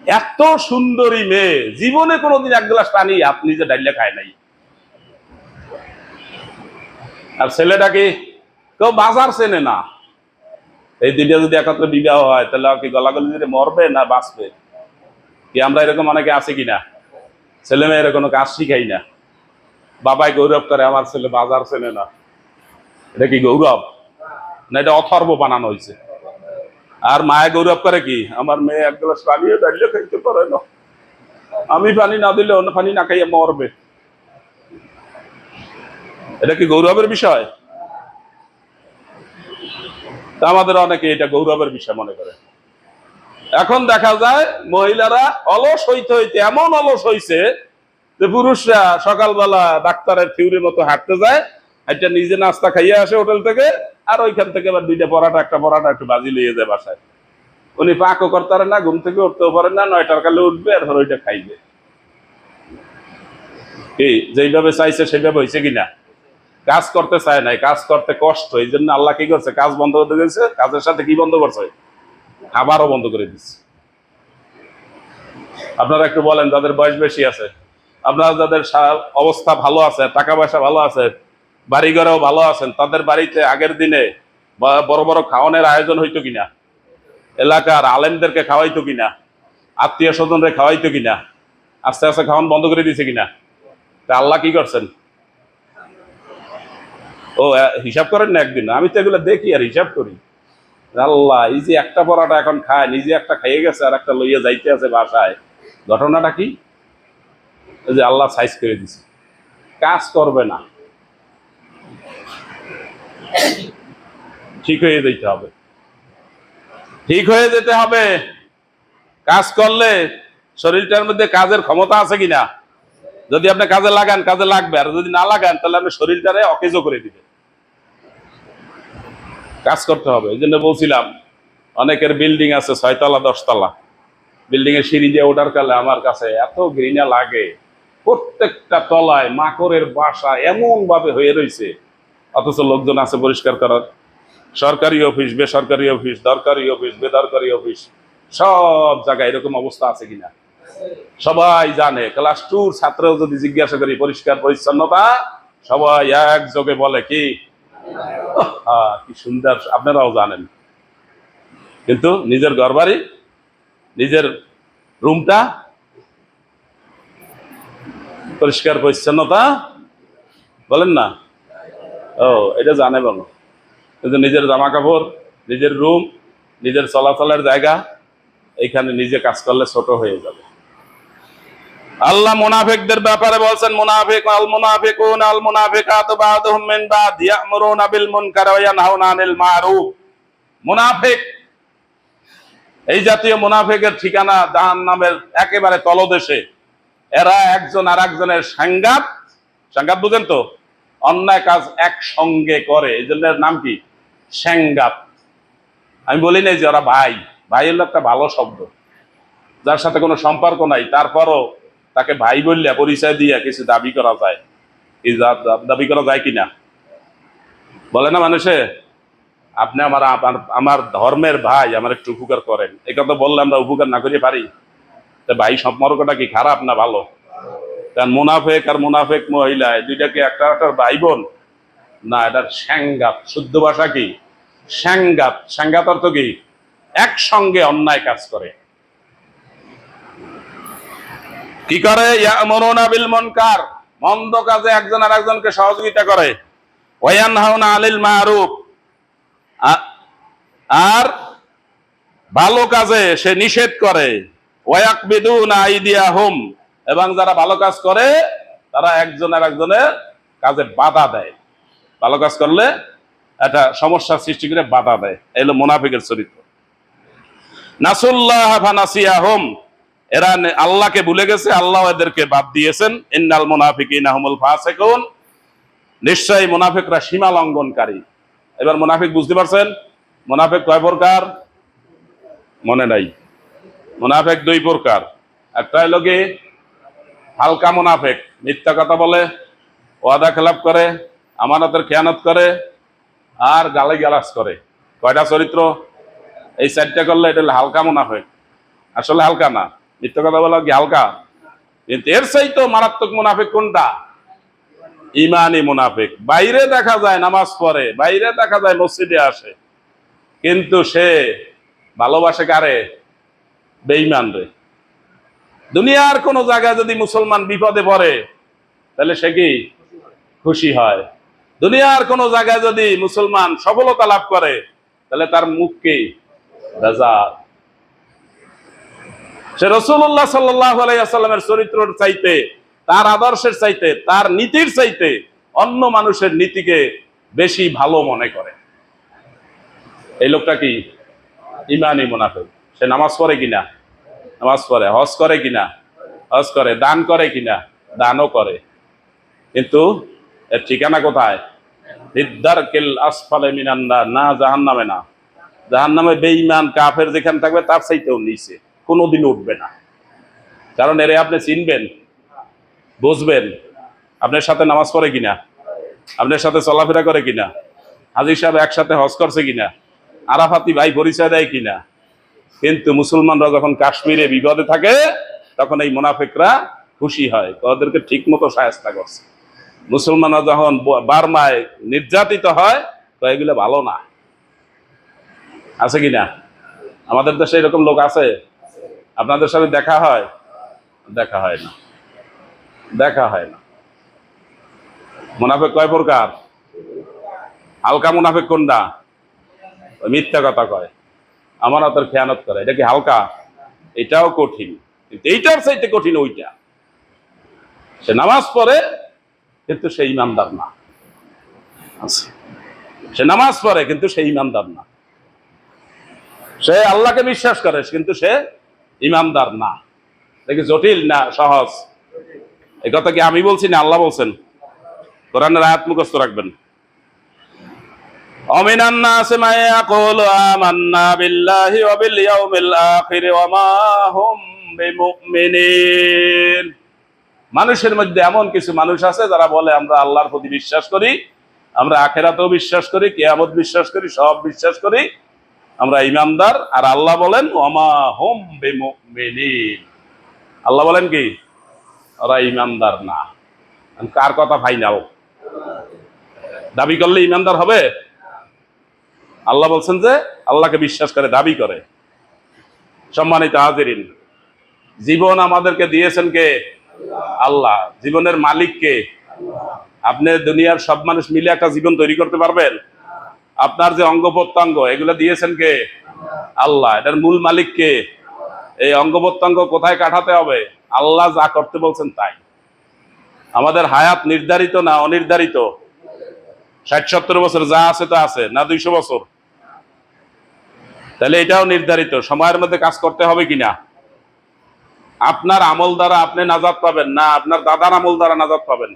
B: এত সুন্দরী মেয়ে, জীবনে কোনোদিন এক গ্লাস পানি আপনি যে ডাইলে খায় নাই। আর ছেলেটা কি কেউ বাজার চেনে না। এই দুইটা যদি একত্রে বিবাহ হয় তাহলে কি গলাগলি দিয়ে মরবে না বাঁচবে? কি আমরা এরকম অনেকে আছে কিনা? ছেলে মেয়ের কোনো কাজ শিখাই না, বাবাই গৌরব করে আমার ছেলে বাজার চেনে না। এটা কি গৌরব? না এটা অথর্ব বানানো হয়েছে। আর মায়ে গৌরব করে কি, আমার মেয়ে এক গ্লাস পানিও ডাইলে খাইতে পারে না, আমি পানি না দিলে অন্য পানি না খাইয়ে মরবে। এটা কি গৌরবের বিষয়? তা আমাদের অনেকে এটা গৌরবের বিষয় মনে করে। এখন দেখা যায় মহিলারা অলস হইতে হইতে এমন অলস হইছে যে পুরুষরা সকালবেলা ডাক্তারের থিওরির মতো হাঁটতে যায়, একটা নিজে নাস্তা খাইয়ে আসে হোটেল থেকে, আর ওইখান থেকে আবার দুইটা পরাটা একটা পরাটা একটু বাজি লিয়ে যায় বাসায়। উনি পাকও করতে পারেন না, ঘুম থেকে উঠতেও পারেন না, 9টার কালে উঠবে আর ওইটা খাইবে। কি যেইভাবে চাইছে সেইভাবে হয়েছে কিনা? কাজ করতে চায় নাই, কাজ করতে কষ্ট, এই জন্য আল্লাহ কি করছে, কাজ বন্ধ করতে গেছে। কাজের সাথে কি বন্ধ করছে? খাবারও বন্ধ করে দিচ্ছে। আপনারা একটু বলেন, যাদের বয়স বেশি আছে, আপনারা যাদের অবস্থা ভালো আছে, টাকা পয়সা ভালো আছে, বাড়ি ঘরেও ভালো আছেন, তাদের বাড়িতে আগের দিনে বড় বড় খাওয়ানোর আয়োজন হইতো কিনা, এলাকার আলেমদেরকে খাওয়াইতো কিনা, আত্মীয় স্বজনরে খাওয়াইতো কিনা? আস্তে আস্তে খাওয়ান বন্ধ করে দিয়েছে কিনা? তা আল্লাহ কি করছেন? ও হিসাব করেন না একদিন? আমি তো এগুলো দেখি আর হিসাব করি। আল্লাহ, এই যে একটা পরাটা এখন খায়, নিজে একটা খাইয়ে গেছে আর একটা লইয়া যাইতে আছে বাসায়, ঘটনাটা কি? এই যে আল্লাহ সাইজ করে দিছে, কাজ করবে না, ঠিক হয়ে যেতে হবে, ঠিক হয়ে যেতে হবে। কাজ করলে শরীরটার মধ্যে কাজের ক্ষমতা আছে কিনা? যদি আপনি কাজে লাগান, কাজে লাগবে, আর যদি না লাগান তাহলে আপনি শরীরটারে অকেজ করে দিবে। কাজ করতে হবে। এই জন্য বলছিলাম, অনেকের বিল্ডিং আছে 6 তলা 10 তলা, বিল্ডিং এর সিঁড়ি দিয়ে ওঠার কালে আমার কাছে এত ঘৃণা লাগে। প্রত্যেকটা তলায় মাকড়ের বাসা এমন ভাবে হয়ে রয়েছে, অথচ লোকজন আছে পরিষ্কার করার। সরকারি অফিস, বেসরকারি অফিস, দরকারি অফিস, বেদরকারি অফিস, সব জায়গায় এরকম অবস্থা আছে কিনা সবাই জানে। ক্লাস 2 ছাত্রও যদি জিজ্ঞাসা করি পরিষ্কার পরিচ্ছন্নতা, সবাই একযোগে বলে কি কি সুন্দর, আপনারাও জানেন। কিন্তু নিজের ঘরবাড়ি, নিজের রুমটা পরিষ্কার পরিচ্ছন্নতা বলেন না। ও, এটা জানে বলো। কিন্তু নিজের জামা কাপড়, নিজের রুম, নিজের চলাচলের জায়গা, এইখানে নিজে কাজ করলে ছোট হয়ে যাবে। আল্লাহ মুনাফিকদের ব্যাপারে বলছেন, মুনাফিক আল মুনাফিকুন আল মুনাফিকাতু বা'দুহুম মিন বা'দ ইয়া'মুরুনা বিল মুনকার ওয়া ইয়ানহাউনা আনিল মা'রুফ। মুনাফিক, এই জাতীয় মুনাফিকের ঠিকানা জাহান্নামের একেবারে তলদেশে। এরা একজন আরেকজনের সাঙ্গাত, সাঙ্গাত বুঝেন তো? অন্যায় কাজ একসঙ্গে করে, এই জন্য এর নাম কি? সাঙ্গাত। আমি বলি নাই যে ওরা ভাই, ভাই হলো একটা ভালো শব্দ, যার সাথে কোনো সম্পর্ক নাই, তারপরও তাকে ভাই বললে পরিচয় দিয়ে কিছু দাবি করা যায়। কি দাবি করা যায় কিনা বলে না মানুষে? আপনি আমার আমার ধর্মের ভাই, আমার একটু উপকার করেন, এই কথা বললে আমরা উপকার না করিয়ে পারি? তা ভাই সম্পর্কটা কি খারাপ না ভালো? কারণ মুনাফেক আর মুনাফেক মহিলা দুইটাকে একটা ভাই বোন না, এটার সাঙ্গাত। শুদ্ধ ভাষা কি? সাঙ্গাত। সাঙ্গাত অর্থ কি? একসঙ্গে অন্যায় কাজ করে। কি করে? ইয়া'মুরুনা বিল মুনকার, মন্দ কাজে একজন আরেকজনকে সহযোগিতা করে। ওয়া ইয়ানহাউনা আনিল মা'রুফ, আর ভালো কাজে সে নিষেধ করে। ওয়া ইয়াকবিদুনা আইদিয়াহুম, এবং যারা ভালো কাজ করে তারা একজন আরেকজনের কাজে বাধা দেয়। ভালো কাজ করলে একটা সমস্যার সৃষ্টি করে বাধা দেয়। এই হলো মুনাফিকের চরিত্র। নাসুল্লাহ ফানাসিয়াহুম, এরা আল্লাহকে ভুলে গেছে, আল্লাহ এদেরকে বাদ দিয়েছেন। ইন্নাল মুনাফিকিনা হুমুল ফাসিকুন, নিশ্চয়ই মুনাফিকরা সীমা লঙ্ঘনকারী। এবার মুনাফিক বুঝতে পারছেন? মুনাফিক কয় প্রকার? মনে নাই। মুনাফিক 2 প্রকার। একটা হলো কি হালকা মুনাফিক, মিথ্যা কথা বলে, ওয়াদা খেলাপ করে, আমানতের খেয়ানত করে, আর গালিগালাজ করে। কয়টা চরিত্র? এই 4টা করলে এটা হলো হালকা মুনাফিক। আসলে হালকা না, মিথ্যা কথা বলা কি হালকা? কিন্তু এর চাইতে মারাত্মক মুনাফিক কোনটা? ইমানি মুনাফিক। বাইরে দেখা যায় নামাজ পড়ে, বাইরে দেখা যায় মসজিদে আসে, কিন্তু সে ভালোবাসে কারে? বেঈমান রে। দুনিয়ার কোন জায়গায় যদি মুসলমান বিপদে পড়ে তাহলে সে কি খুশি হয়? দুনিয়ার কোন জায়গায় যদি মুসলমান সফলতা লাভ করে তাহলে তার মুখ কি বেজার। সে রাসূলুল্লাহ সাল্লাল্লাহু আলাইহি ওয়াসাল্লামের চরিত্রের চাইতে, তার আদর্শের চাইতে, তার নীতির চাইতে অন্য মানুষের নীতিকে বেশি ভালো মনে করে। এই লোকটা কি ইমানি মুনাফিক। সে নামাজ পড়ে কিনা? নামাজ পড়ে। হজ করে কিনা? হজ করে। দান করে কিনা? দানও করে। কিন্তু এর ঠিকানা কোথায়? ফিদ্দারকিল আসফালে মিনান নার, না জাহান্নামে না। জাহান্নামে বেঈমান কাফের যেখানে থাকবে তার চাইতেও নিচে, কোনোদিন উঠবে না। কারণ এরে আপনি চিনবেন, বুঝবেন। আপনার সাথে নামাজ পড়ে কিনা? আপনার সাথে চলাফেরা করে কিনা? হাজী সাহেব একসাথে হজ করছে কিনা? আরাফাতি ভাই পরিচয় দেয় কিনা? কিন্তু মুসলমানরা যখন কাশ্মীরে বিপদে থাকে তখন এই মুনাফিকরা খুশি হয়, ওদেরকে ঠিক মতো শায়েস্তা করছে। মুসলমানরা যখন বার্মায় নির্যাতিত হয় তো এগুলো ভালো না। আছে কিনা? আমাদের দেশে এরকম লোক আছে? আপনাদের সাথে দেখা হয়? দেখা হয় না, দেখা হয় না। মুনাফিক কয় প্রকার? হালকা মুনাফিক কোনটা? ওই মিথ্যা কথা কয়, আমানতের খেয়ানত করে। এটা কি হালকা? এটাও কঠিন, কিন্তু এইটার চাইতে কঠিন ওইটা। সে নামাজ পড়ে কিন্তু সে ইমানদার না। আচ্ছা, সে নামাজ পড়ে কিন্তু সে ইমানদার না। সে আল্লাহকে বিশ্বাস করে কিন্তু সে ইমানদার না। দেখি জটিল না সহজ? এই কথা কি আমি বলছি না আল্লাহ বলছেন? কোরআনের আয়াত মুখস্থ রাখবেন। ومن الناس من يقول آمنا بالله وباليوم الآخر وما هم بمؤمنين। মানুষের মধ্যে এমন কিছু মানুষ আছে যারা বলে আমরা আল্লাহর প্রতি বিশ্বাস করি, আমরা আখিরাতেও বিশ্বাস করি, কিয়ামত বিশ্বাস করি, সব বিশ্বাস করি, আমরা ইমানদার। আর আল্লাহ বলেন ওয়ামা হুম বিমুমিনিন, আল্লাহ বলেন কি ওরা ইমানদার না। কার কথা ফাইনাল? দাবি করলে ইমানদার হবে? আল্লাহ বলছেন যে আল্লাহকে বিশ্বাস করে দাবি করে। সম্মানিত হাজিরিন, জীবন আমাদেরকে দিয়েছেন কে? আল্লাহ। জীবনের মালিক কে? আপনি দুনিয়ার সব মানুষ মিলে একটা জীবন তৈরি করতে পারবেন? আপনার যে অঙ্গ প্রত্যঙ্গ এগুলো দিয়েছেন কে? আল্লাহ। এটার মূল মালিক কে? এই অঙ্গ প্রত্যঙ্গ কোথায় কাটাতে হবে? আল্লাহ যা করতে বলছেন তাই। আমাদের হায়াত নির্ধারিত না অনির্ধারিত? 60-70 বছর যা আছে তা আছে, না 200 বছর? তাহলে এটাও নির্ধারিত, সময়ের মধ্যে কাজ করতে হবে কিনা? আপনার আমল দ্বারা আপনি নাজাত পাবেন না আপনার দাদার আমল দ্বারা নাজাত পাবেন?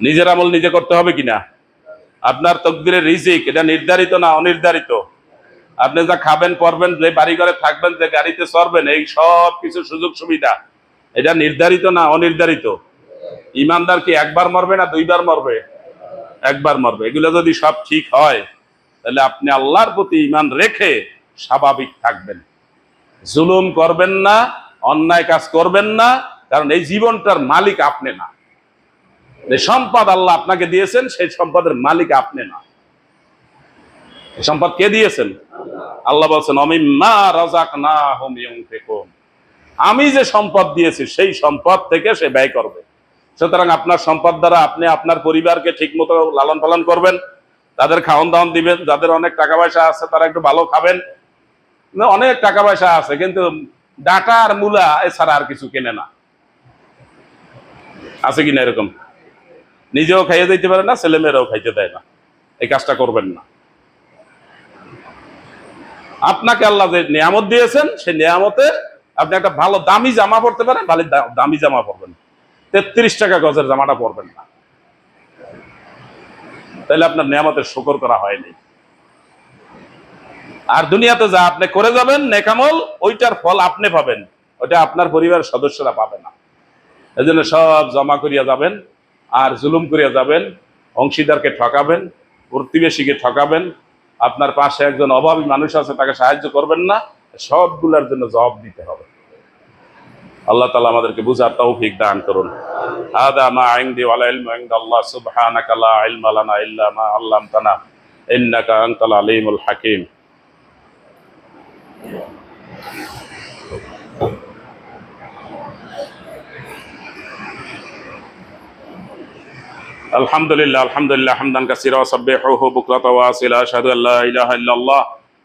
B: নিজের আমল নিজে করতে হবে কিনা? আপনার তকদিরের রিজিক এটা নির্ধারিত না অনির্ধারিত? আপনি যা খাবেন পরবেন, যে বাড়ি ঘরে থাকবেন, যে গাড়িতে চড়বেন, এই সব কিছু সুযোগ সুবিধা এটা নির্ধারিত না অনির্ধারিত? ইমানদার কি একবার মরবে না 2বার মরবে? একবার মরবে। এগুলো যদি সব ঠিক হয় তাহলে আপনি আল্লাহর প্রতি ঈমান রেখে স্বাভাবিক থাকবেন, জুলুম করবেন না, অন্যায় কাজ করবেন না, কারণ এই জীবনটার মালিক আপনি না। যে সম্পদ আল্লাহ আপনাকে দিয়েছেন সেই সম্পদের মালিক আপনি না। এই সম্পদ কে দিয়েছেন? আল্লাহ বলছেন অমিম্মা রাযাকনাহুম ইউনফিকুন, আমি যে সম্পদ দিয়েছি সেই সম্পদ থেকে সে ব্যয় করবে। সুতরাং আপনার সম্পদ দ্বারা আপনি আপনার পরিবারকে ঠিক মতো লালন পালন করবেন, তাদের খাওয়ান দাওয়ান দিবেন। যাদের অনেক টাকা পয়সা আছে তারা একটু ভালো খাবেন। অনেক টাকা পয়সা আছে কিন্তু ডাটা আর মূলা এছাড়া আর কিছু কেনে না। আছে কিনা এরকম? নিজেও খাইয়ে দিতে পারে না, ছেলে মেয়েরাও খাইতে দেয় না। এই কাজটা করবেন না। আপনাকে আল্লাহ যে নিয়ামত দিয়েছেন সেই নিয়ামতে আপনি একটা ভালো দামি জামা পরতে পারেন, ভালো দামি জামা পরবেন, 33 টাকা গজের জামাটা পরবেন না। তাহলে আপনার নিয়ামতের শুকর করা হয়নি। আর দুনিয়াতে যা আপনি করে যাবেন নেকামল, ওইটার ফল আপনি পাবেন, ওইটা আপনার পরিবারের সদস্যরা পাবে না। এই জন্য সব জমা করিয়া যাবেন আর জুলুম করিয়া যাবেন, অংশীদারকে ঠকাবেন, প্রতিবেশীকে ঠকাবেন, আপনার পাশে একজন অভাবী মানুষ আছে তাকে সাহায্য করবেন না, সবগুলোর জন্য জবাব দিতে হবে। আল্লাহ তাআলা আমাদেরকে বুঝার তৌফিক দান করুন। হাদা মা ইনদি ওয়াল ইলমু ইনদাল্লাহ সুবহানাকা লা ইলমা লানা ইল্লা মা আল্লামতানা ইন্নাকা আনতাল আলিমুল হাকিম। আলহামদুলিল্লাহ আলহামদুলিল্লাহ হামদান কাসীরা ওয়া সাব্বিহুহু বুকরাতা ওয়া আসিলা আশহাদু আল্লা ইলাহা ইল্লাল্লাহ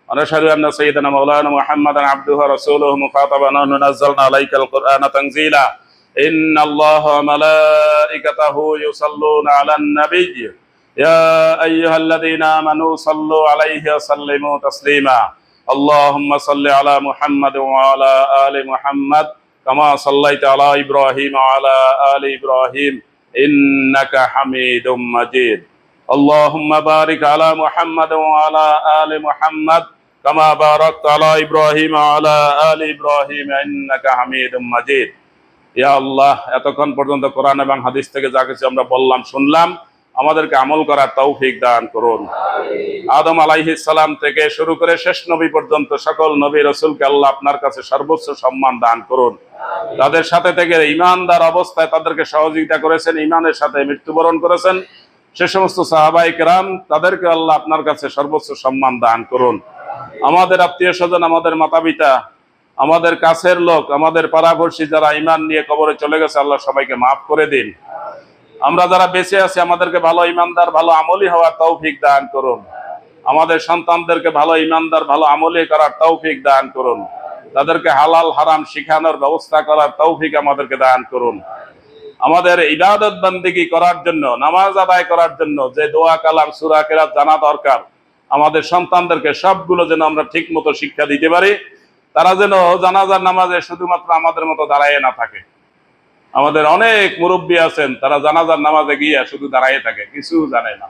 B: ওয়া নাশহাদু আন্না সাইয়্যিদানা মাওলানা মুহাম্মাদান আবদুহু ওয়া রাসূলুহু মুখাতাবান ওয়া নাযালনা আলাইকাল কুরআনা তানজিলা ইন্নাল্লাহা ওয়া মালাইকাতাহু ইউসাল্লুনা আলান নাবিয়্য ইয়া আইয়ুহাল্লাযীনা আমানু সাল্লু আলাইহি ওয়া সাল্লিমু তাসলিমা আল্লাহুম্মা সাল্লি আলা মুহাম্মাদ ওয়া আলা আলি মুহাম্মাদ কামা সাল্লাইতা আলা ইব্রাহিম ওয়া আলা আলি ইব্রাহিম ইন্নাকা হামিদুম মাজিদ। আল্লাহুম্মা বারিক আলা মুহাম্মাদ ওয়া আলা আলি মুহাম্মাদ কামা বারাকতা আলা ইব্রাহিম ওয়া আলা আলি ইব্রাহিম ইন্নাকা হামিদুম মাজিদ। ইয়া আল্লাহ, এতক্ষণ পর্যন্ত কোরআন এবং হাদিস থেকে যা কিছু আমরা বললাম শুনলাম, আমাদেরকে আমল করার তৌফিক দান করুন। আদম আলাইহিস সালাম থেকে শুরু করে শেষ নবী পর্যন্ত সকল নবী রাসূলকে আল্লাহ আপনার কাছে সর্বোচ্চ সম্মান দান করুন। তাদের সাথে থেকে ঈমানদার অবস্থায় তাদেরকে সহযোগিতা করেছেন, ঈমানের সাথে মৃত্যুবরণ করেছেন সে সমস্ত সাহাবায়ে কেরাম, তাদেরকে আল্লাহ আপনার কাছে সর্বোচ্চ সম্মান দান করুন। আমাদের আত্মীয় স্বজন, আমাদের মাতা পিতা, আমাদের কাছের লোক, আমাদের পাড়াপড়শি যারা ঈমান নিয়ে কবরে চলে গেছে, আল্লাহ সবাইকে মাফ করে দিন। আমরা যারা বেঁচে আছি আমাদেরকে ভালো ঈমানদার, ভালো আমলী হওয়ার তৌফিক দান করুন। আমাদের সন্তানদেরকে ভালো ঈমানদার, ভালো আমলী করার তৌফিক দান করুন। তাদেরকে হালাল হারাম শিখানোর ব্যবস্থা করার তৌফিক আমাদেরকে দান করুন। আমাদের ইবাদত বন্দেগী করার জন্য, নামাজ আদায় করার জন্য যে দোয়া কালাম সূরা কেরাত জানা দরকার, আমাদের সন্তানদেরকে সবগুলো যেন আমরা ঠিক মতো শিক্ষা দিতে পারি। তারা যেন জানাজার নামাজে শুধুমাত্র আমাদের মতো দাঁড়ায় না থাকে। আমাদের অনেক মুরব্বী আছেন, তারা জানাজার নামাজে গিয়ে শুধু দাঁড়ায় থাকে, কিছু জানে না,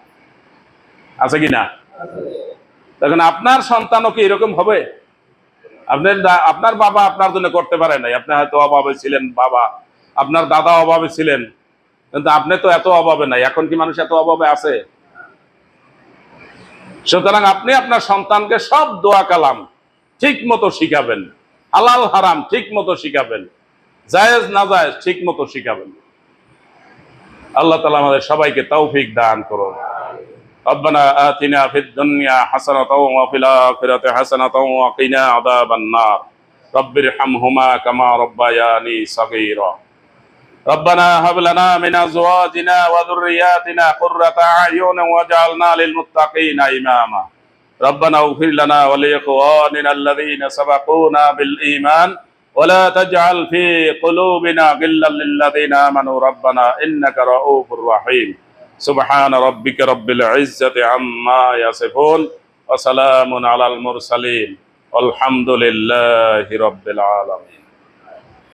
B: আছে কি না? তখন আপনার সন্তানও কি এরকম হবে? আপনার বাবা আপনার জন্য করতে পারে নাই, আপনি হয়তো অভাবে ছিলেন, বাবা আপনার দাদা অভাবে ছিলেন, কিন্তু আপনি তো এত অভাবে নাই। এখন কি মানুষ এত অভাবে আছে? সুতরাং আপনি আপনার সন্তানকে সব দোয়া কালাম ঠিক মতো শিখাবেন, হালাল হারাম ঠিক মতো শিখাবেন, জায়েজ না জায়েজ ঠিক মতো শিখাবেন। আল্লাহ তাআলা আমাদের সবাইকে তৌফিক দান করুন। রব্বানা আতিনা ফিদ দুনিয়া হাসানাতাও ওয়া ফিল আখিরাতি হাসানাতাও ওয়া কিনা আযাবান নার। রব্বিরহামহুমা কামা রাব্বায়ানি সাগীরা। রব্বানা হাব লানা মিন আজওয়াজিনা ওয়া যুররিয়াতিনা কুররাতা আ'য়ুন ওয়াজআলনা লিল মুত্তাকিনা ইমামা। রব্বানা ইগফির লানা ওয়া লিইখওয়ানিনা আল্লাযীনা সাবাকুনা বিল ঈমান ওয়া লা তাজআল ফি কুলুবিনা গিল্লাল লিল লাযীনা আমানু রব্বানা ইন্নাকা রাউফুর রাহিম। সুবহানা রাব্বিকা রাব্বিল ইজ্জাতি আম্মা ইয়াসিফুন ওয়া সালামুন আলাল মুরসালিন। আলহামদুলিল্লাহি রাব্বিল আলামিন।